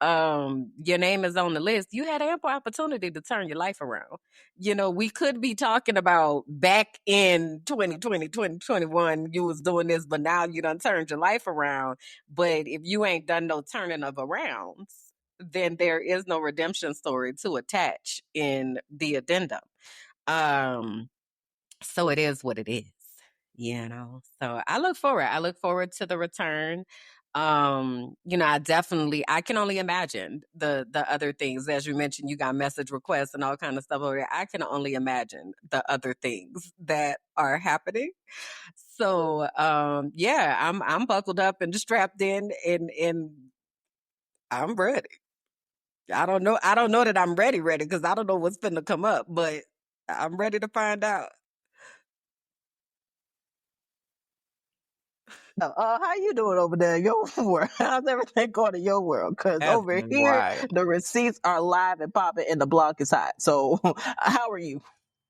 your name is on the list, you had ample opportunity to turn your life around. You know, we could be talking about back in 2020, 2021, you was doing this, but now you done turned your life around. But if you ain't done no turning of arounds, then there is no redemption story to attach in the addendum. Um, so it is what it is, you know. So I look forward to the return. You know, I can only imagine the other things. As you mentioned, you got message requests and all kind of stuff over there. I can only imagine the other things that are happening. So yeah, I'm buckled up and strapped in, and I'm ready. I don't know that I'm ready, because I don't know what's finna come up, but I'm ready to find out. How you doing over there in your world? How's everything going in your world? Because That's over here, wild. the receipts are live and popping, and the block is hot. So, how are you?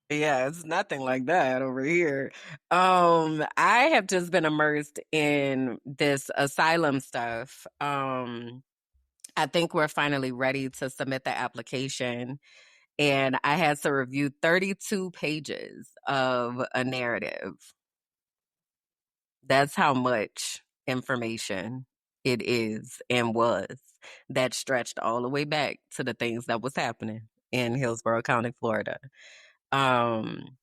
Yeah, it's nothing like that over here. I have just been immersed in this asylum stuff. I think we're finally ready to submit the application, and I had to review 32 pages of a narrative. That's how much information it is and was, that stretched all the way back to the things that was happening in Hillsborough County, Florida. Um,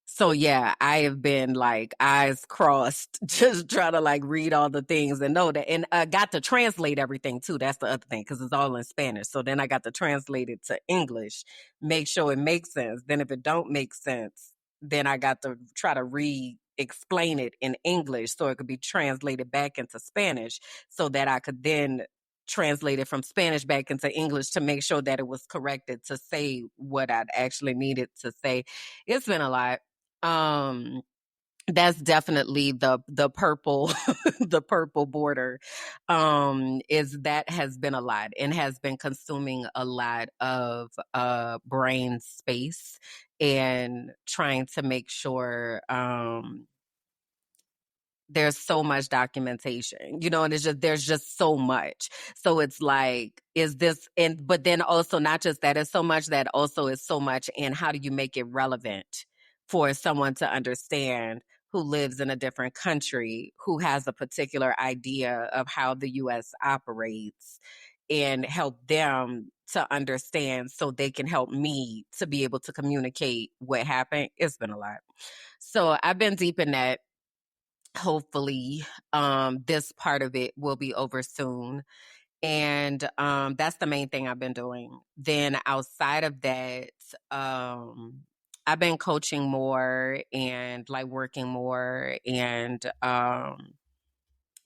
So yeah, I have been like eyes crossed, just trying to like read all the things and know that, and got to translate everything too. That's the other thing because it's all in Spanish. So then I got to translate it to English, make sure it makes sense. Then if it don't make sense, then I got to try to explain it in English so it could be translated back into Spanish, so that I could then translate it from Spanish back into English to make sure that it was corrected to say what I'd actually needed to say. It's been a lot. um that's definitely the purple the purple border. Is that has been a lot and has been consuming a lot of brain space, and trying to make sure there's so much documentation, and there's just so much. So it's like, is this, and but then also not just that, it's so much that also is so much in how do you make it relevant for someone to understand who lives in a different country, who has a particular idea of how the US operates, and help them to understand so they can help me to be able to communicate what happened. It's been a lot. So I've been deep in that. Hopefully, this part of it will be over soon. And that's the main thing I've been doing. Then outside of that, I've been coaching more and like working more, and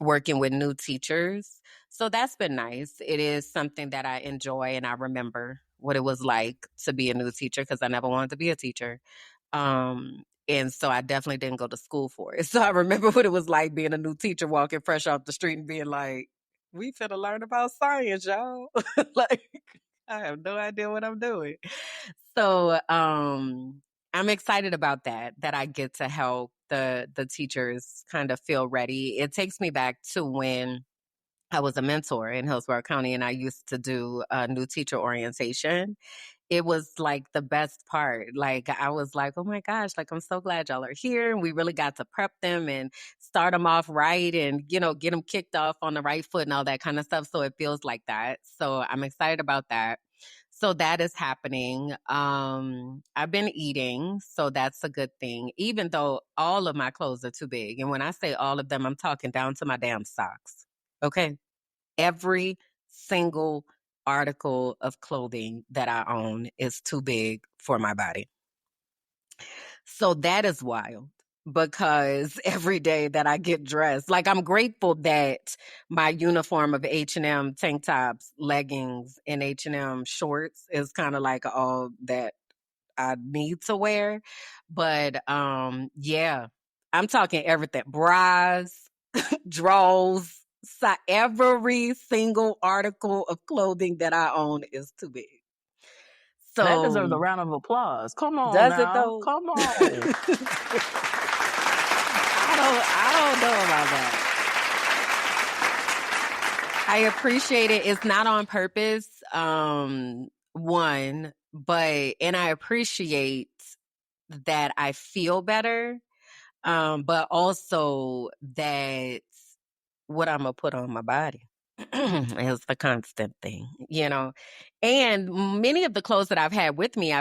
working with new teachers. So that's been nice. It is something that I enjoy, and I remember what it was like to be a new teacher because I never wanted to be a teacher. And so I definitely didn't go to school for it. So I remember what it was like being a new teacher, walking fresh off the street and being like, we finna learn about science, y'all. Like, I have no idea what I'm doing. So I'm excited about that I get to help the teachers kind of feel ready. It takes me back to when I was a mentor in Hillsborough County, and I used to do new teacher orientation. It was like the best part. Like, I was like, oh my gosh, like, I'm so glad y'all are here. And we really got to prep them and start them off right, and, get them kicked off on the right foot and all that kind of stuff. So it feels like that. So I'm excited about that. So that is happening. I've been eating, so that's a good thing, even though all of my clothes are too big. And when I say all of them, I'm talking down to my damn socks. Okay. Every single article of clothing that I own is too big for my body. So that is wild, because every day that I get dressed, like, I'm grateful that my uniform of H&M tank tops, leggings, and H&M shorts is kind of like all that I need to wear. But yeah, I'm talking everything. Bras, drawers, every single article of clothing that I own is too big. That deserves a So round of applause. Come on does it now. though? Come on. I don't know about that. I appreciate it. It's not on purpose. One, and I appreciate that I feel better. But also that what I'm gonna put on my body is the constant thing, And many of the clothes that I've had with me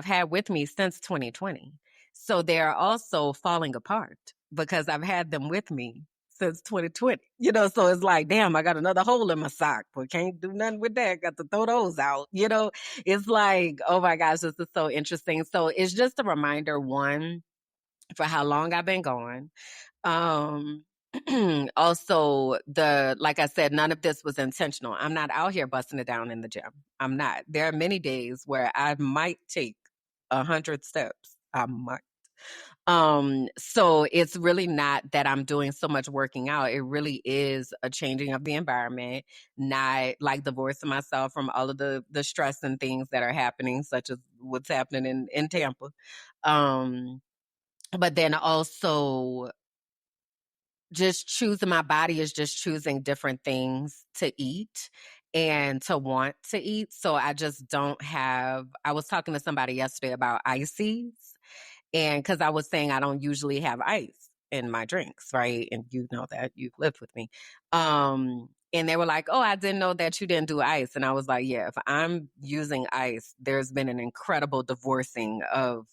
since 2020. So they're also falling apart because I've had them with me since 2020. So it's like, damn, I got another hole in my sock, but can't do nothing with that. Got to throw those out. It's like, oh my gosh, this is so interesting. So it's just a reminder, one, for how long I've been gone. Um, also, like I said, none of this was intentional. I'm not out here busting it down in the gym. I'm not. There are many days where I might take 100 steps. I might. So it's really not that I'm doing so much working out. It really is a changing of the environment, not like divorcing myself from all of the stress and things that are happening, such as what's happening in Tampa. Um, but then also just choosing, my body is just choosing different things to eat and to want to eat. So I just don't have, I was talking to somebody yesterday about ices, and because I was saying I don't usually have ice in my drinks, right? And you know that, you've lived with me. And they were like, oh, I didn't know that you didn't do ice. And I was like, yeah, if I'm using ice, there's been an incredible divorcing of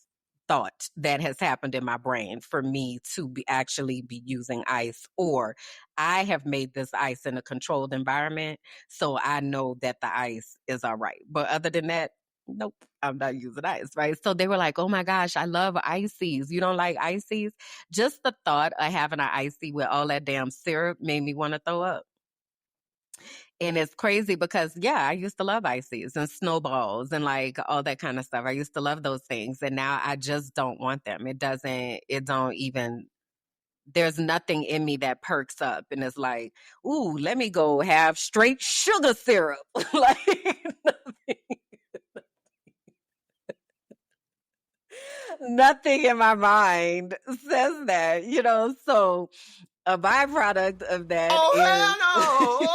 thought that has happened in my brain for me to actually be using ice, or I have made this ice in a controlled environment, so I know that the ice is all right. But other than that, nope, I'm not using ice, right? So they were like, oh my gosh, I love ices. You don't like ices? Just the thought of having an icy with all that damn syrup made me want to throw up. And it's crazy because, yeah, I used to love ices and snowballs and like all that kind of stuff. I used to love those things. And now I just don't want them. It don't even, there's nothing in me that perks up and it's like, ooh, let me go have straight sugar syrup. Like, nothing in my mind says that, So a byproduct of that Oh, is hell no.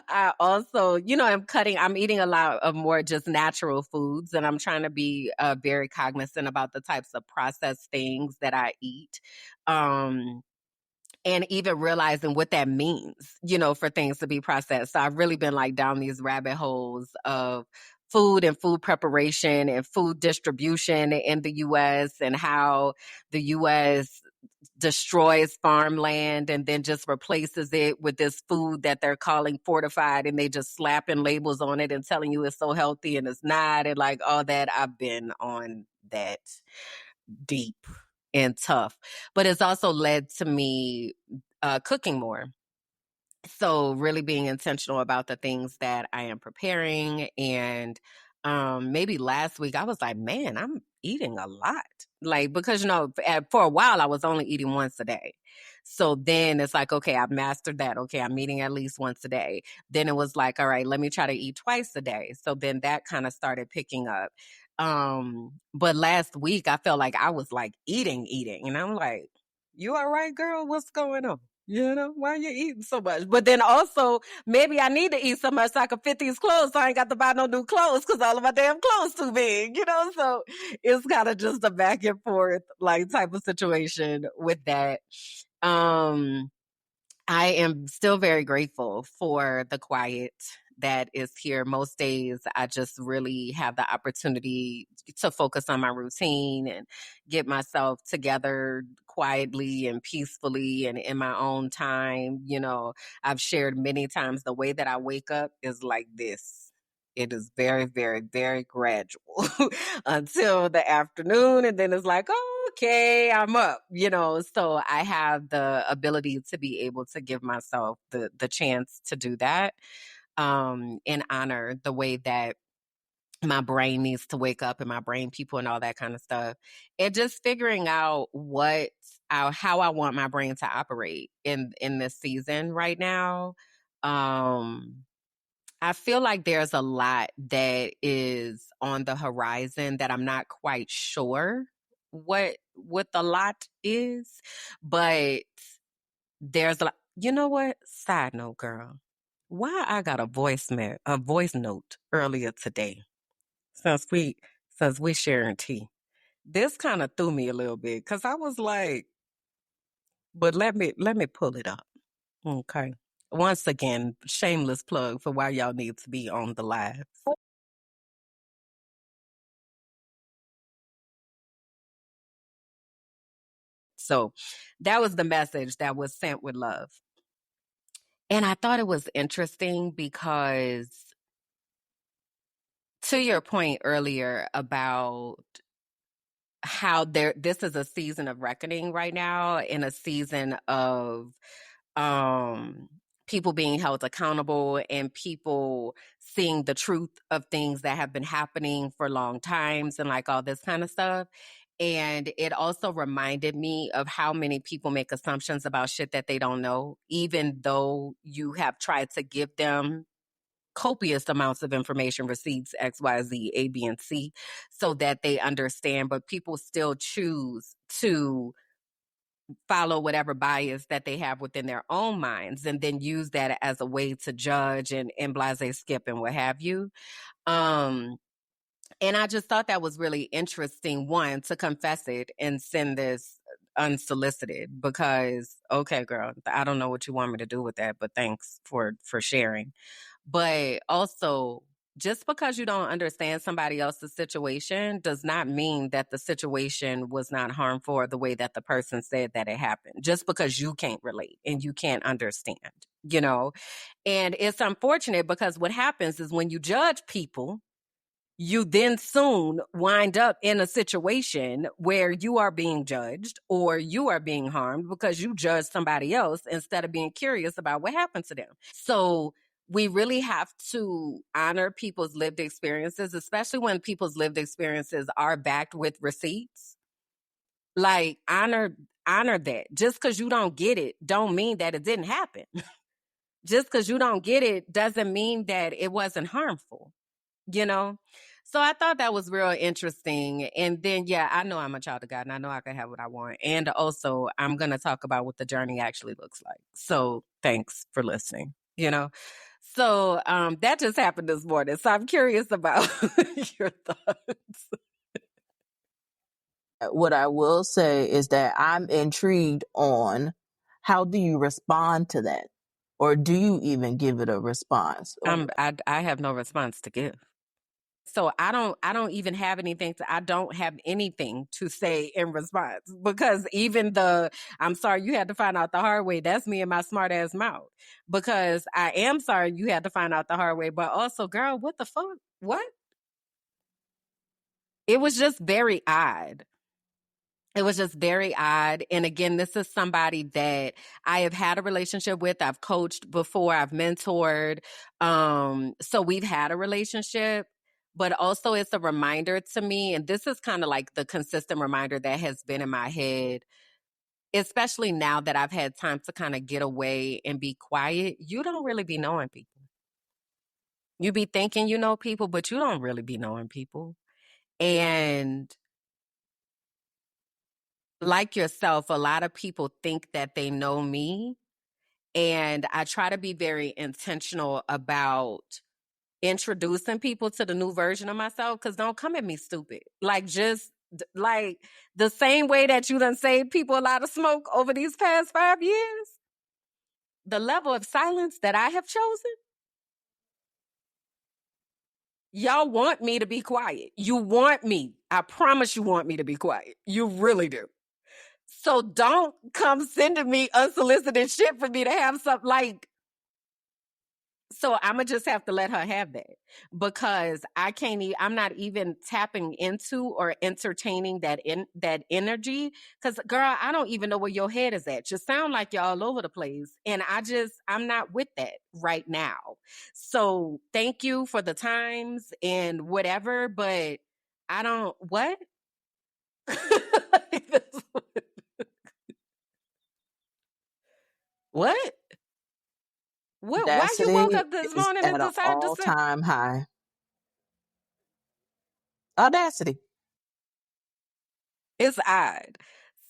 I also, I'm eating a lot of more just natural foods, and I'm trying to be very cognizant about the types of processed things that I eat. Um, and even realizing what that means, for things to be processed. So I've really been like down these rabbit holes of food and food preparation and food distribution in the US and how the US destroys farmland and then just replaces it with this food that they're calling fortified, and they just slapping labels on it and telling you it's so healthy and it's not, and like all that. I've been on that deep and tough, but it's also led to me cooking more. So really being intentional about the things that I am preparing. And maybe last week I was like, man, I'm eating a lot. Like, because, for a while I was only eating once a day. So then it's like, okay, I've mastered that. Okay, I'm eating at least once a day. Then it was like, all right, let me try to eat twice a day. So then that kind of started picking up. But last week I felt like I was like eating. And I'm like, you all right, girl? What's going on? Why are you eating so much? But then also, maybe I need to eat so much so I can fit these clothes so I ain't got to buy no new clothes because all of my damn clothes too big. So it's kind of just a back and forth like type of situation with that. Um, I am still very grateful for the quiet that is here. Most days, I just really have the opportunity to focus on my routine and get myself together quietly and peacefully and in my own time. I've shared many times the way that I wake up is like this. It is very, very, very gradual until the afternoon. And then it's like, oh, okay, I'm up. So I have the ability to be able to give myself the chance to do that, and honor the way that my brain needs to wake up and my brain people and all that kind of stuff. And just figuring out how I want my brain to operate in this season right now. I feel like there's a lot that is on the horizon that I'm not quite sure what the lot is, but there's a lot. You know what? Side note, girl. Why I got a voice note earlier today since we sharing tea. This kind of threw me a little bit because I was like, but let me pull it up. Okay. Once again, shameless plug for why y'all need to be on the live. So that was the message that was sent with love. And I thought it was interesting because, to your point earlier about how this is a season of reckoning right now, in a season of um people being held accountable and people seeing the truth of things that have been happening for long times and like all this kind of stuff. And it also reminded me of how many people make assumptions about shit that they don't know, even though you have tried to give them copious amounts of information, receipts, X, Y, Z, A, B, and C, so that they understand. But people still choose to follow whatever bias that they have within their own minds and then use that as a way to judge and blase skip and what have you. Um, and I just thought that was really interesting, one, to confess it and send this unsolicited because, okay, girl, I don't know what you want me to do with that, but thanks for sharing. But also just because you don't understand somebody else's situation does not mean that the situation was not harmful or the way that the person said that it happened, just because you can't relate and you can't understand, you know? And it's unfortunate because what happens is when you judge people, you then soon wind up in a situation where you are being judged or you are being harmed because you judge somebody else instead of being curious about what happened to them. So we really have to honor people's lived experiences, especially when people's lived experiences are backed with receipts. Like honor that. Just because you don't get it don't mean that it didn't happen. Just because you don't get it doesn't mean that it wasn't harmful, you know? So I thought that was real interesting. And then, yeah, I know I'm a child of God and I know I can have what I want. And also, I'm going to talk about what the journey actually looks like. So thanks for listening, you know? So that just happened this morning. So I'm curious about your thoughts. What I will say is that I'm intrigued on how do you respond to that? Or do you even give it a response? I have no response to give. So I don't even have I don't have anything to say in response, because even I'm sorry you had to find out the hard way, that's me and my smart ass mouth, because I am sorry you had to find out the hard way, but also, girl, what the fuck? What? It was just very odd. It was just very odd. And again, this is somebody that I have had a relationship with. I've coached before. I've mentored. So we've had a relationship, but also it's a reminder to me. And this is kind of like the consistent reminder that has been in my head, especially now that I've had time to kind of get away and be quiet. You don't really be knowing people. You be thinking you know people, but you don't really be knowing people. And like yourself, a lot of people think that they know me. And I try to be very intentional about introducing people to the new version of myself, because don't come at me stupid. Like, just like the same way that you done saved people a lot of smoke over these past 5 years, the level of silence that I have chosen, y'all want me to be quiet. You want me. I promise you want me to be quiet. You really do. So don't come sending me unsolicited shit for me to have something like. So I'm gonna just have to let her have that, because I'm not even tapping into or entertaining that energy. Because, girl, I don't even know where your head is at. You sound like you're all over the place, and I'm not with that right now. So thank you for the times and whatever, but I don't what. What? What? Why you woke Audacity up this is morning and at an decided to say all-time high. Audacity. it's odd?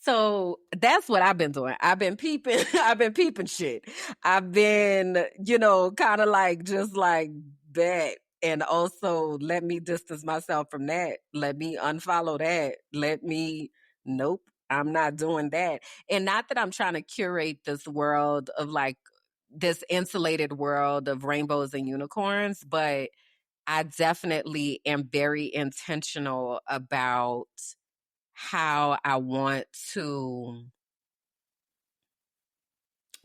So that's what I've been doing. I've been peeping. I've been peeping shit. I've been, kind of like just like that. And also, let me distance myself from that. Let me unfollow that. Nope, I'm not doing that. And not that I'm trying to curate this world of like this insulated world of rainbows and unicorns, but I definitely am very intentional about how I want to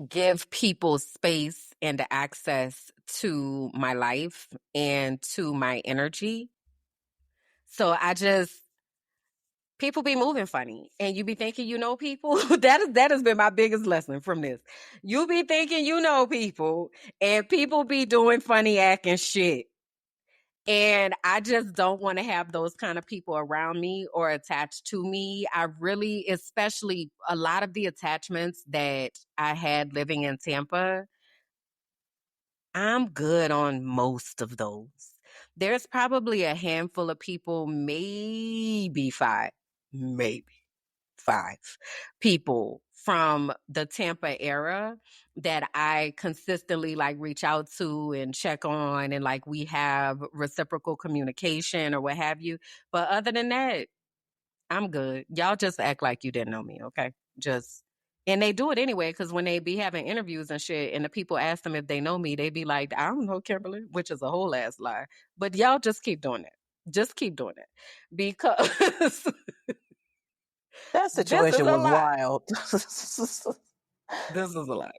give people space and access to my life and to my energy. So people be moving funny and you be thinking you know people. That has been my biggest lesson from this. You be thinking you know people and people be doing funny acting shit. And I just don't want to have those kind of people around me or attached to me. I really, especially a lot of the attachments that I had living in Tampa, I'm good on most of those. There's probably a handful of people, maybe five people from the Tampa era that I consistently like reach out to and check on, and like we have reciprocal communication or what have you. But other than that, I'm good. Y'all just act like you didn't know me, okay? Just And they do it anyway, because when they be having interviews and shit, and the people ask them if they know me, they be like, I don't know Kimberly, which is a whole ass lie. But y'all just keep doing it. Just keep doing it. Because That this is situation a was lie. wild. This is a lie.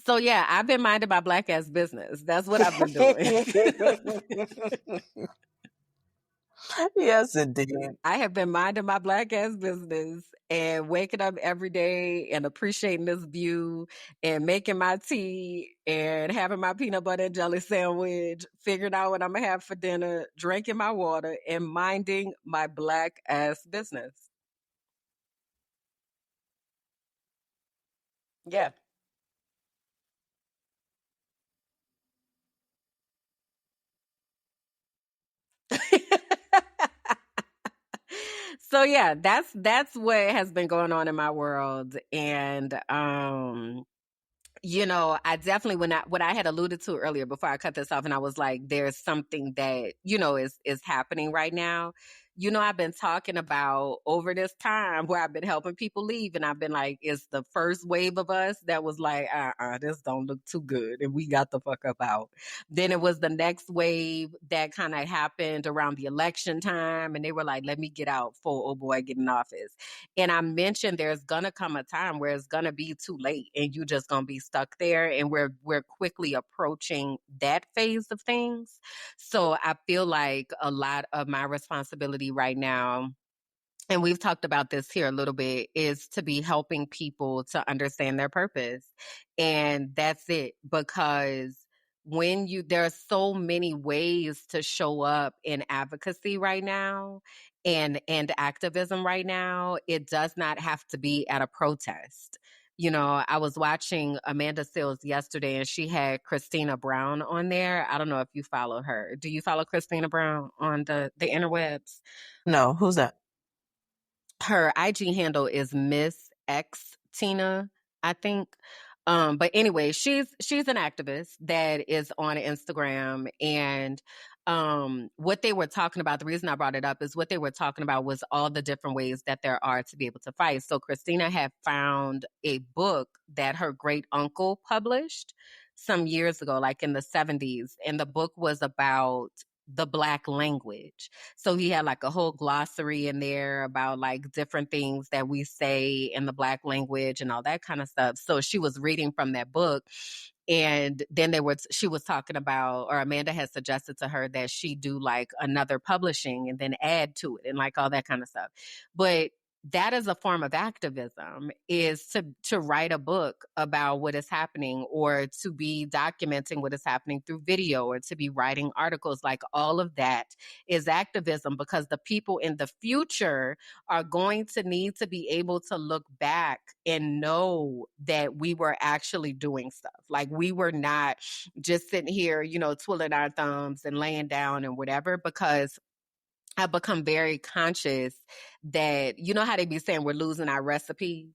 So yeah, I've been minding my black ass business. That's what I've been doing. Yes, indeed. I have been minding my black ass business and waking up every day and appreciating this view and making my tea and having my peanut butter and jelly sandwich, figuring out what I'm gonna have for dinner, drinking my water, and minding my black ass business. Yeah. So yeah, that's what has been going on in my world. And you know, I definitely when I what I had alluded to earlier before I cut this off, and I was like, there's something that, you know, is happening right now. You know, I've been talking about over this time where I've been helping people leave, and I've been like, it's the first wave of us that was like, this don't look too good, and we got the fuck up out. Then it was the next wave that kind of happened around the election time, and they were like, let me get out for old boy get in office. And I mentioned there's gonna come a time where it's gonna be too late and you just gonna be stuck there. And we're quickly approaching that phase of things. So I feel like a lot of my responsibility right now, and we've talked about this here a little bit, is to be helping people to understand their purpose. And that's it. Because when you there are so many ways to show up in advocacy right now and activism right now, it does not have to be at a protest. You know, I was watching Amanda Seales yesterday and she had Christina Brown on there. I don't know if you follow her. Do you follow Christina Brown on the interwebs? No, who's that? Her IG handle is Miss X Tina, I think. But anyway, she's an activist that is on Instagram. And what they were talking about, the reason I brought it up is what they were talking about was all the different ways that there are to be able to fight. So Christina had found a book that her great uncle published some years ago, like in the 70s, and the book was about the Black language. So he had like a whole glossary in there about like different things that we say in the Black language and all that kind of stuff. So she was reading from that book. And then she was talking about, or Amanda had suggested to her that she do like another publishing and then add to it and like all that kind of stuff. But that is a form of activism, is to write a book about what is happening, or to be documenting what is happening through video, or to be writing articles. Like all of that is activism, because the people in the future are going to need to be able to look back and know that we were actually doing stuff. Like we were not just sitting here, you know, twiddling our thumbs and laying down and whatever. Because I've become very conscious that, you know how they be saying we're losing our recipes?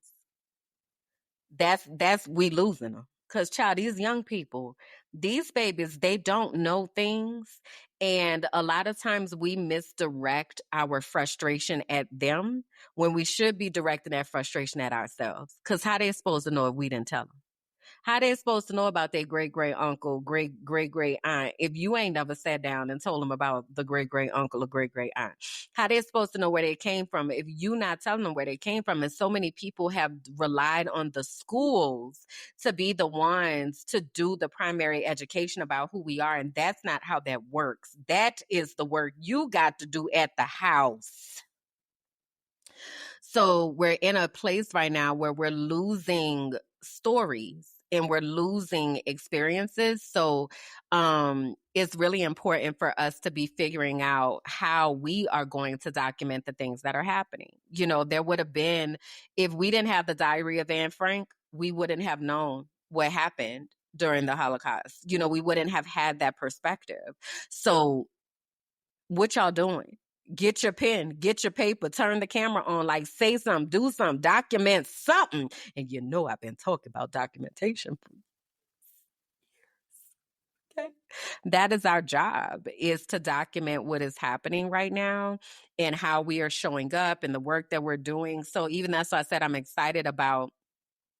That's we losing them. Cause child, these young people, these babies, they don't know things. And a lot of times we misdirect our frustration at them when we should be directing that frustration at ourselves. Cause how they supposed to know if we didn't tell them? How they supposed to know about their great great uncle, great aunt, if you ain't never sat down and told them about the great great uncle or great great aunt? How they supposed to know where they came from if you not telling them where they came from? And so many people have relied on the schools to be the ones to do the primary education about who we are, and that's not how that works. That is the work you got to do at the house. So we're in a place right now where we're losing stories and we're losing experiences. So it's really important for us to be figuring out how we are going to document the things that are happening. You know, there would have been, if we didn't have the diary of Anne Frank, we wouldn't have known what happened during the Holocaust. You know, we wouldn't have had that perspective. So what y'all doing? Get your pen, get your paper, turn the camera on, like say something, do something, document something. And you know I've been talking about documentation. Okay. That is our job, is to document what is happening right now and how we are showing up and the work that we're doing. So even that's why I said I'm excited about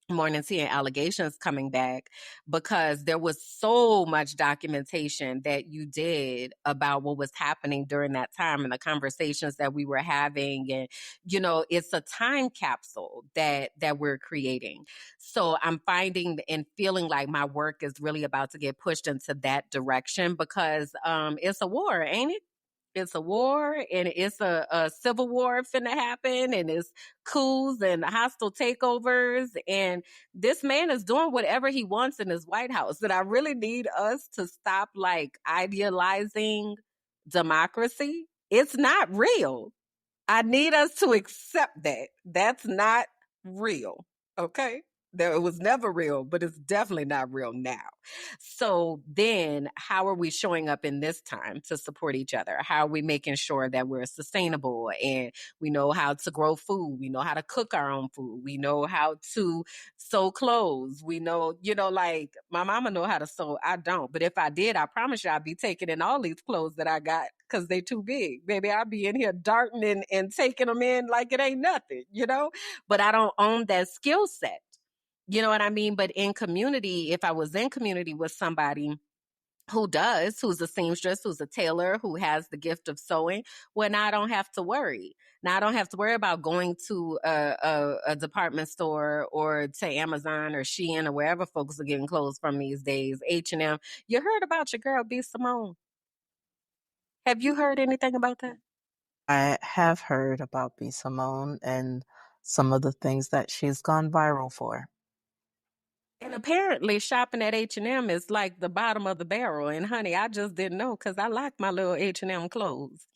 Morning Tea and Allegations coming back, because there was so much documentation that you did about what was happening during that time and the conversations that we were having. And, it's a time capsule that we're creating. So I'm finding and feeling like my work is really about to get pushed into that direction, because it's a war, ain't it? It's a war, and it's a civil war finna happen, and it's coups and hostile takeovers, and this man is doing whatever he wants in his White House. And I really need us to stop like idealizing democracy. It's not real. I need us to accept that. That's not real. Okay? It was never real, but it's definitely not real now. So then, how are we showing up in this time to support each other? How are we making sure that we're sustainable and we know how to grow food? We know how to cook our own food. We know how to sew clothes. We know, like my mama know how to sew. I don't. But if I did, I promise you I'd be taking in all these clothes that I got because they too big. Baby, I'll be in here darting and taking them in like it ain't nothing. But I don't own that skill set. You know what I mean? But in community, if I was in community with somebody who's a seamstress, who's a tailor, who has the gift of sewing, well, now I don't have to worry. Now I don't have to worry about going to a department store or to Amazon or Shein or wherever folks are getting clothes from these days. H&M. You heard about your girl B Simone? Have you heard anything about that? I have heard about B. Simone and some of the things that she's gone viral for. And apparently shopping at H&M is like the bottom of the barrel. And honey, I just didn't know because I like my little H&M clothes.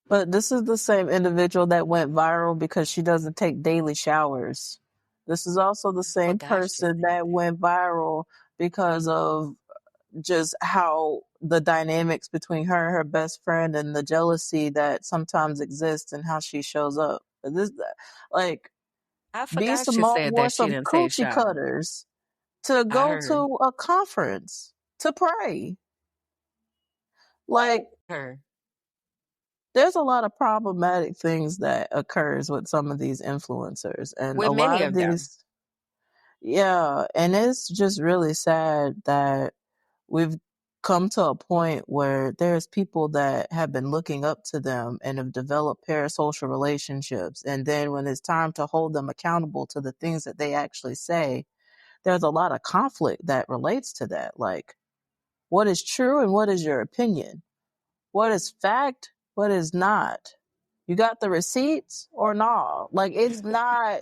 But this is the same individual that went viral because she doesn't take daily showers. This is also the I same forgot she person said that went viral because of just how the dynamics between her and her best friend and the jealousy that sometimes exists and how she shows up. This, like, I B. forgot she Simone said wore that she some didn't take coochie showers. cutters to I go heard to a conference to pray. Like, her. there's a lot of problematic things that occurs with some of these influencers, and a With lot many of of them. these, yeah, and it's just really sad that we've come to a point where there's people that have been looking up to them and have developed parasocial relationships, and then when it's time to hold them accountable to the things that they actually say, there's a lot of conflict that relates to that. Like, what is true and what is your opinion? What is fact? What is not? You got the receipts or not? Like, it's not,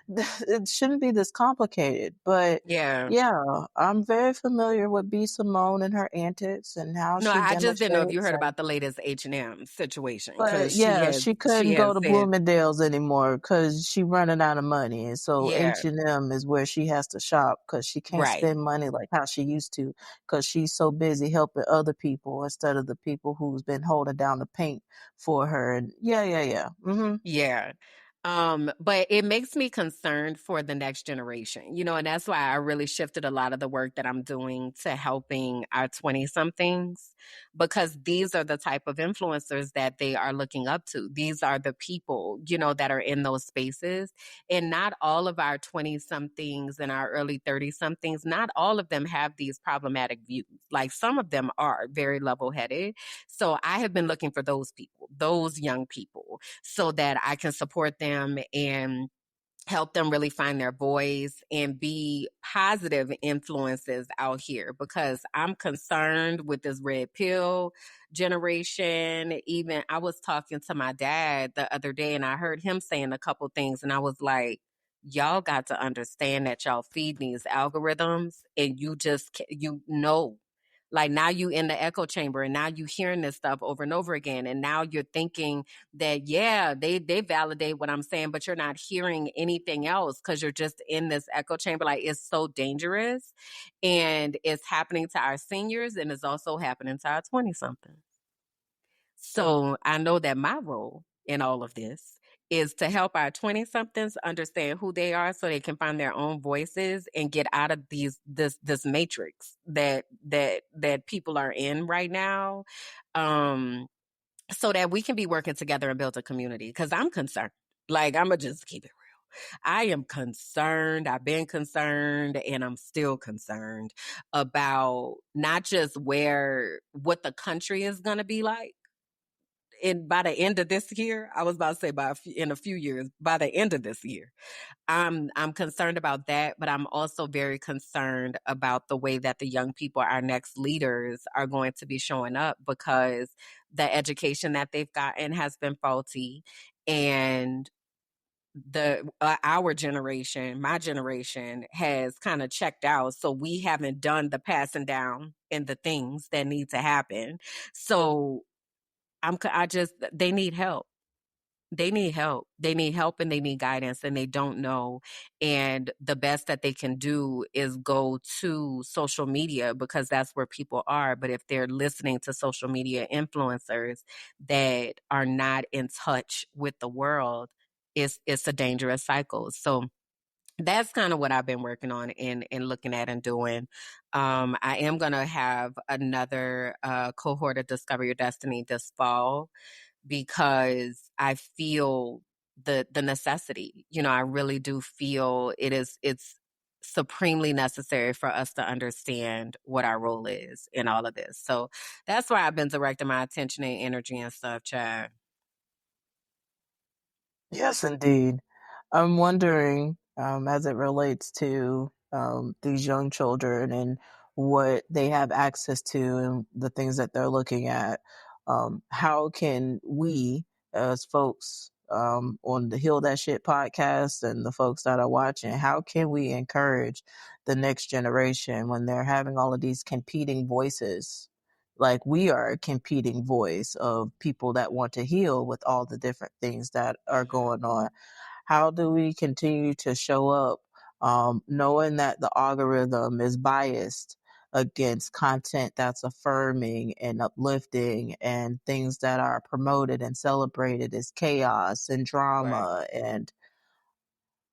it shouldn't be this complicated. But Yeah. yeah, I'm very familiar with B. Simone and her antics and how No, she I just didn't know if you demonstrates. heard about the latest H&M situation, But because she yeah, has she she couldn't has go to said, Bloomingdale's anymore because she running out of money, and so yeah, H&M is where she has to shop because she can't right. spend money like how she used to because she's so busy helping other people instead of the people who's been holding down the paint for her. And yeah. Yeah. But it makes me concerned for the next generation, and that's why I really shifted a lot of the work that I'm doing to helping our 20 somethings, because these are the type of influencers that they are looking up to. These are the people, that are in those spaces. And not all of our 20 somethings and our early 30 somethings, not all of them have these problematic views. Like some of them are very level headed. So I have been looking for those people, those young people, so that I can support them and help them really find their voice and be positive influences out here, because I'm concerned with this red pill generation. Even I was talking to my dad the other day and I heard him saying a couple things and I was like, y'all got to understand that y'all feed these algorithms and you just like now you in the echo chamber and now you hearing this stuff over and over again, and now you're thinking that yeah, they validate what I'm saying, but you're not hearing anything else because you're just in this echo chamber. Like, it's so dangerous, and it's happening to our seniors and it's also happening to our 20 something. So I know that my role in all of this is to help our 20 somethings understand who they are so they can find their own voices and get out of this matrix that people are in right now. So that we can be working together and build a community. Cause I'm concerned. Like, I'm gonna just keep it real. I am concerned. I've been concerned and I'm still concerned about not just what the country is going to be like by the end of this year. I was about to say in a few years, by the end of this year. I'm concerned about that, but I'm also very concerned about the way that the young people, our next leaders, are going to be showing up, because the education that they've gotten has been faulty, and the our generation, my generation, has kind of checked out. So we haven't done the passing down and the things that need to happen. So I just they need help. They need help. They need help and they need guidance and they don't know. And the best that they can do is go to social media, because that's where people are. But if they're listening to social media influencers that are not in touch with the world, it's a dangerous cycle. So that's kind of what I've been working on and looking at and doing. I am going to have another cohort of Discover Your Destiny this fall, because I feel the necessity. You know, I really do feel it's supremely necessary for us to understand what our role is in all of this. So that's why I've been directing my attention and energy and stuff, Chad. Yes, indeed. I'm wondering, as it relates to these young children and what they have access to and the things that they're looking at, how can we, as folks on the Heal That Shit podcast and the folks that are watching, how can we encourage the next generation when they're having all of these competing voices? Like, we are a competing voice of people that want to heal with all the different things that are going on. How do we continue to show up, knowing that the algorithm is biased against content that's affirming and uplifting, and things that are promoted and celebrated as chaos and Right. drama? And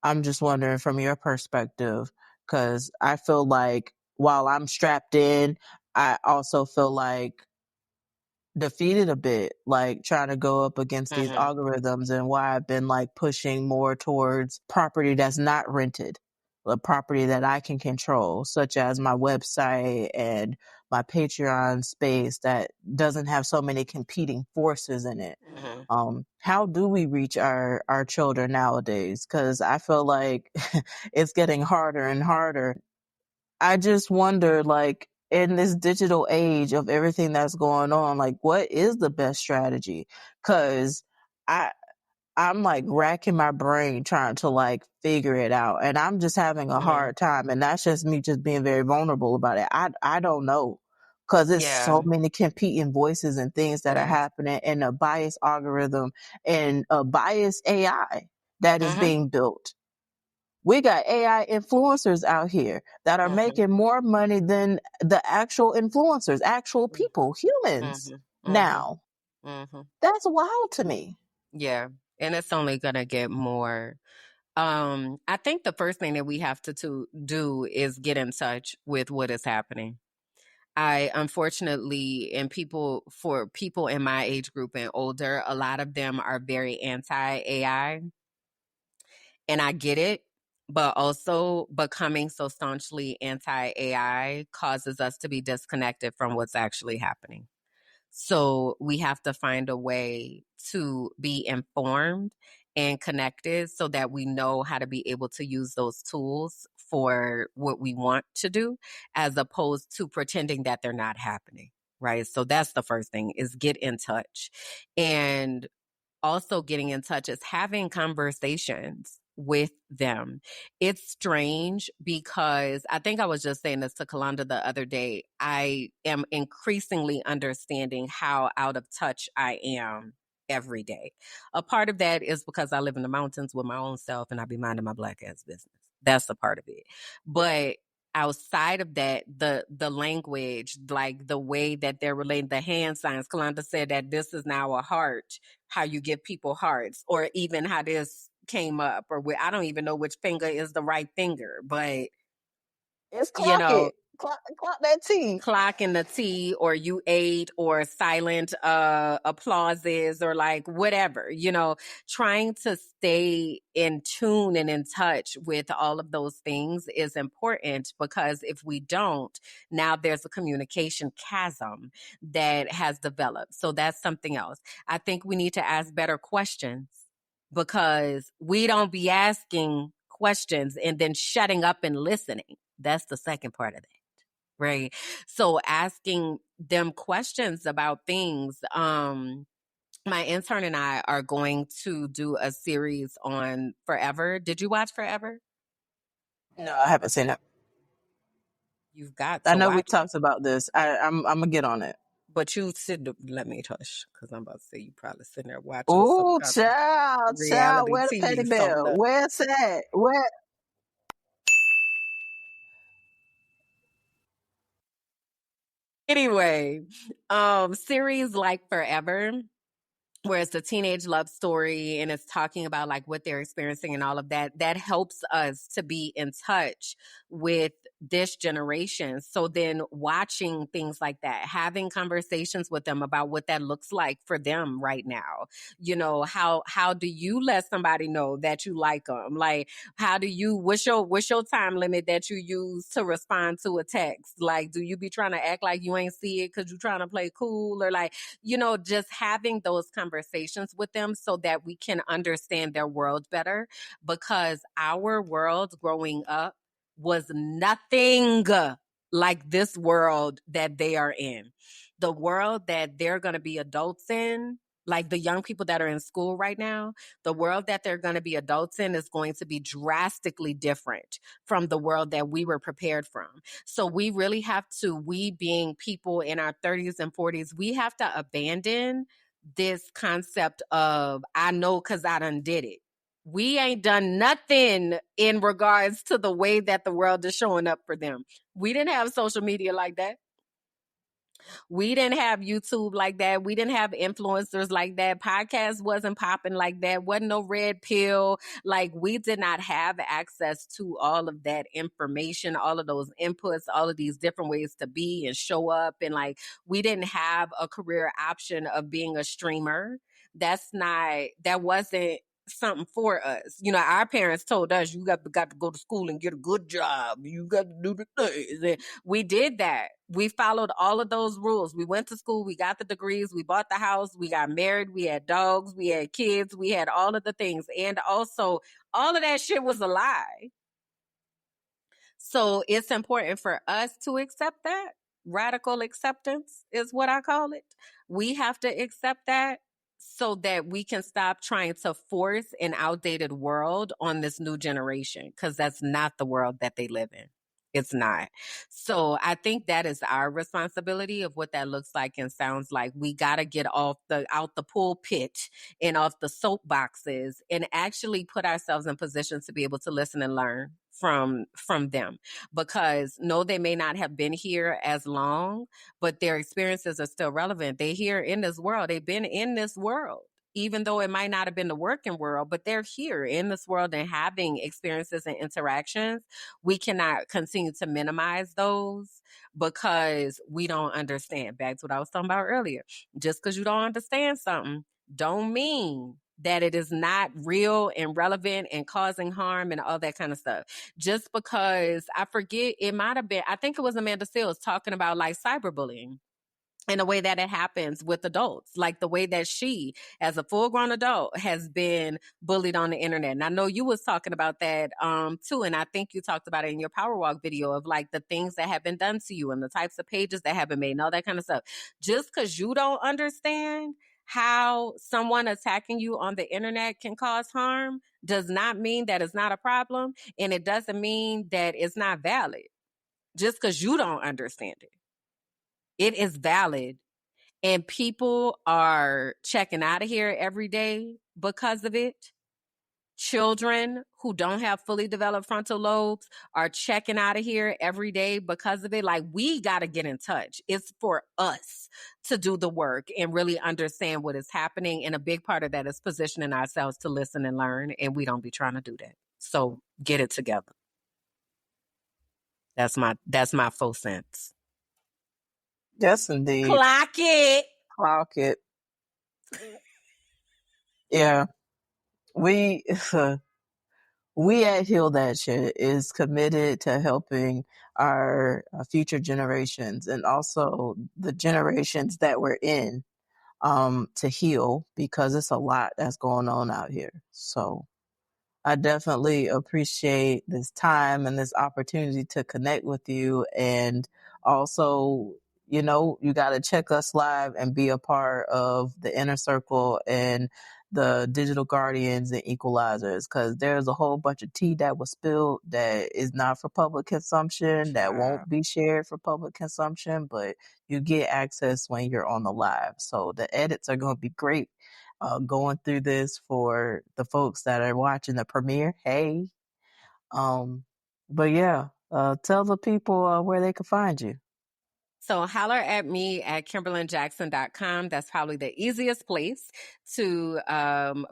I'm just wondering from your perspective, because I feel like while I'm strapped in, I also feel like defeated a bit, like trying to go up against these Mm-hmm. algorithms, and why I've been like pushing more towards property that's not rented, a property that I can control, such as my website and my Patreon space that doesn't have so many competing forces in it. Mm-hmm. How do we reach our children nowadays? Because I feel like it's getting harder and harder. I just wonder, like, in this digital age of everything that's going on, like, what is the best strategy? Because I I'm like racking my brain trying to like figure it out, and I'm just having a Mm-hmm. hard time. And that's just me just being very vulnerable about it. I don't know, because it's Yeah, so many competing voices and things that it are is. happening, and a biased algorithm and a biased AI that is Mm-hmm. being built. We got AI influencers out here that are Mm-hmm. making more money than the actual influencers, actual people, humans. Mm-hmm. Mm-hmm. Now, Mm-hmm. that's wild to me. Yeah. And it's only gonna get more. I think the first thing that we have to do is get in touch with what is happening. I unfortunately, and for people in my age group and older, a lot of them are very anti AI, and I get it. But also, becoming so staunchly anti AI causes us to be disconnected from what's actually happening. So we have to find a way to be informed and connected so that we know how to be able to use those tools for what we want to do, as opposed to pretending that they're not happening. Right. So that's the first thing, is get in touch. And also getting in touch is having conversations with them. It's strange, because I think I was just saying this to Kalanda the other day. I am increasingly understanding how out of touch I am every day. A part of that is because I live in the mountains with my own self and I be minding my black ass business. That's a part of it. But outside of that, the language, like the way that they're relating, the hand signs. Kalanda said that this is now a heart, how you give people hearts, or even how this came up, or I don't even know which finger is the right finger, but It's you clock know, it. Clock that T. clock in the T, or you ate, or silent applauses, or like whatever, trying to stay in tune and in touch with all of those things is important, because if we don't, now there's a communication chasm that has developed. So that's something else. I think we need to ask better questions, because we don't be asking questions and then shutting up and listening. That's the second part of that. Right. So asking them questions about things. My intern and I are going to do a series on Forever. Did you watch Forever? No, I haven't seen it. You've got I to know we watch it. talked about this. I'm gonna get on it. But you sit, let me hush, because I'm about to say you probably sitting there watching some Oh, kind of child, reality where the TV, teddy bear? something. Where's that? Where? Anyway, series like Forever, where it's a teenage love story and it's talking about like what they're experiencing and all of that, that helps us to be in touch with this generation. So then watching things like that, having conversations with them about what that looks like for them right now. How do you let somebody know that you like them? Like, how do you, what's your time limit that you use to respond to a text? Like, do you be trying to act like you ain't see it because you're trying to play cool, or like, just having those conversations with them so that we can understand their world better, because our world growing up was nothing like this world that they are in. The world that they're going to be adults in, like the young people that are in school right now, the world that they're going to be adults in is going to be drastically different from the world that we were prepared from. So we really have to, we being people in our 30s and 40s, we have to abandon this concept of, I know because I done did it. We ain't done nothing in regards to the way that the world is showing up for them. We didn't have social media like that. We didn't have YouTube like that. We didn't have influencers like that. Podcast wasn't popping like that. Wasn't no red pill. Like, we did not have access to all of that information, all of those inputs, all of these different ways to be and show up. And like, we didn't have a career option of being a streamer. That wasn't something for us. Our parents told us, you got to go to school and get a good job. You got to do the things. And we did that. We followed all of those rules. We went to school, we got the degrees, we bought the house, we got married, we had dogs, we had kids, we had all of the things. And also, all of that shit was a lie. So it's important for us to accept that. Radical acceptance is what I call it. We have to accept that so that we can stop trying to force an outdated world on this new generation, because that's not the world that they live in. It's not. So I think that is our responsibility of what that looks like and sounds like. We got to get out the pulpit and off the soapboxes and actually put ourselves in position to be able to listen and learn from them, because no, they may not have been here as long, but their experiences are still relevant. They're here in this world. They've been in this world, even though it might not have been the working world, but they're here in this world and having experiences and interactions. We cannot continue to minimize those because we don't understand. Back to what I was talking about earlier. Just because you don't understand something don't mean that it is not real and relevant and causing harm and all that kind of stuff. Just because, I forget, it might have been, I think it was Amanda Seales talking about like cyberbullying in a way that it happens with adults, like the way that she, as a full-grown adult, has been bullied on the internet. And I know you was talking about that too, and I think you talked about it in your Power Walk video of like the things that have been done to you and the types of pages that have been made and all that kind of stuff. Just because you don't understand how someone attacking you on the internet can cause harm does not mean that it's not a problem, and it doesn't mean that it's not valid. Just because you don't understand it, it is valid. And people are checking out of here every day because of it. children who don't have fully developed frontal lobes are checking out of here every day because of it. Like, we got to get in touch. It's for us to do the work and really understand what is happening. And a big part of that is positioning ourselves to listen and learn. And we don't be trying to do that. So get it together. That's my full sense. Yes, indeed. Clock it. Clock it. Yeah. We at Heal That Shit is committed to helping our future generations and also the generations that we're in to heal, because it's a lot that's going on out here. So I definitely appreciate this time and this opportunity to connect with you. And also, you got to check us live and be a part of the inner circle and the digital guardians and equalizers, because there's a whole bunch of tea that was spilled that is not for public consumption, that won't be shared for public consumption, but you get access when you're on the live. So the edits are going to be great. Going through this for the folks that are watching the premiere. Hey, but yeah, tell the people where they can find you. So holler at me at KimberlyJackson.com. That's probably the easiest place to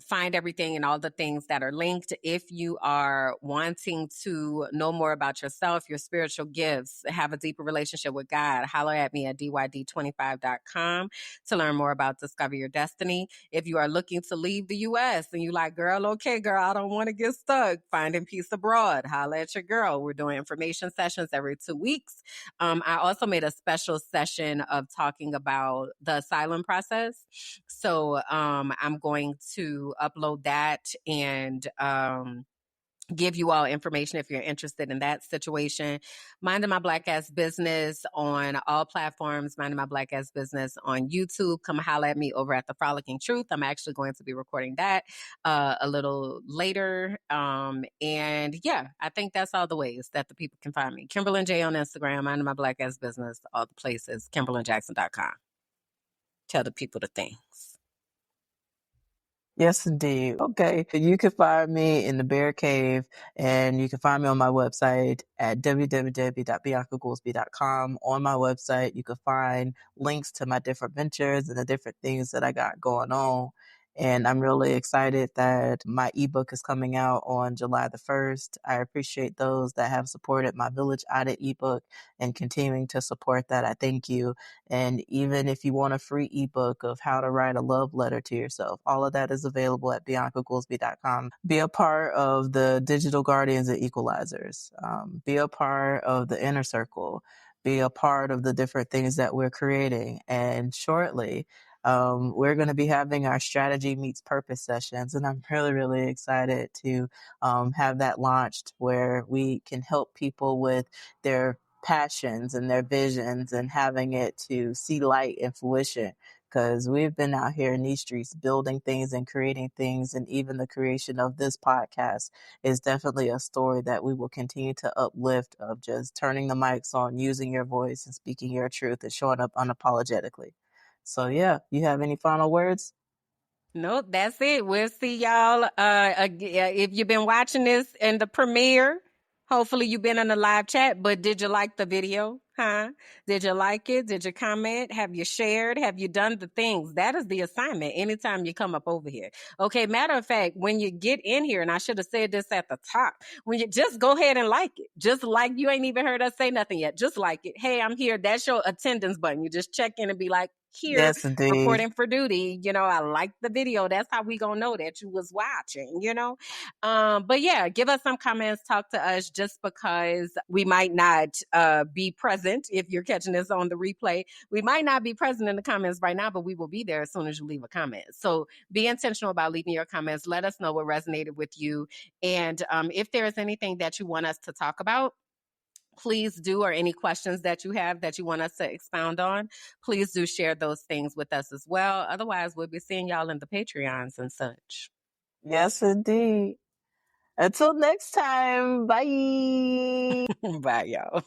find everything and all the things that are linked. If you are wanting to know more about yourself, your spiritual gifts, have a deeper relationship with God, holler at me at dyd25.com to learn more about Discover Your Destiny. If you are looking to leave the U.S. and you like, girl, okay, girl, I don't want to get stuck, finding peace abroad, holler at your girl. We're doing information sessions every 2 weeks. I also made a special session of talking about the asylum process. So I'm going to upload that and give you all information if you're interested in that situation. Minding My Black Ass Business on all platforms. Minding My Black Ass Business on YouTube. Come holler at me over at The Frolicking Truth. I'm actually going to be recording that a little later. And yeah, I think that's all the ways that the people can find me. Kimberly J on Instagram. Minding My Black Ass Business. All the places. KimberlyJackson.com. Tell the people the things. Yes, indeed. Okay. You can find me in the Bear Cave, and you can find me on my website at www.biancagoolsby.com. On my website, you can find links to my different ventures and the different things that I got going on. And I'm really excited that my ebook is coming out on July the 1st. I appreciate those that have supported my Village Audit ebook and continuing to support that. I thank you. And even if you want a free ebook of how to write a love letter to yourself, all of that is available at biancagoolsby.com. Be a part of the digital guardians and equalizers. Be a part of the inner circle. Be a part of the different things that we're creating. And shortly, we're going to be having our strategy meets purpose sessions. And I'm really, really excited to have that launched, where we can help people with their passions and their visions and having it to see light and fruition. Because we've been out here in these streets building things and creating things. And even the creation of this podcast is definitely a story that we will continue to uplift, of just turning the mics on, using your voice and speaking your truth and showing up unapologetically. So yeah, you have any final words? Nope, that's it. We'll see y'all. If you've been watching this in the premiere, hopefully you've been in the live chat, but did you like the video? Huh? Did you like it? Did you comment? Have you shared? Have you done the things? That is the assignment anytime you come up over here. Okay, matter of fact, when you get in here, and I should have said this at the top, when you just go ahead and like it. Just like, you ain't even heard us say nothing yet. Just like it. Hey, I'm here. That's your attendance button. You just check in and be like, here, Yes, indeed. reporting for duty. I like the video. That's how we gonna know that you was watching, but yeah, give us some comments, talk to us, just because we might not be present. If you're catching this on the replay, we might not be present in the comments right now, but we will be there as soon as you leave a comment. So be intentional about leaving your comments. Let us know what resonated with you, and if there is anything that you want us to talk about, please do, or any questions that you have that you want us to expound on, please do share those things with us as well. Otherwise, we'll be seeing y'all in the Patreons and such. Yes, indeed. Until next time, bye. Bye, y'all.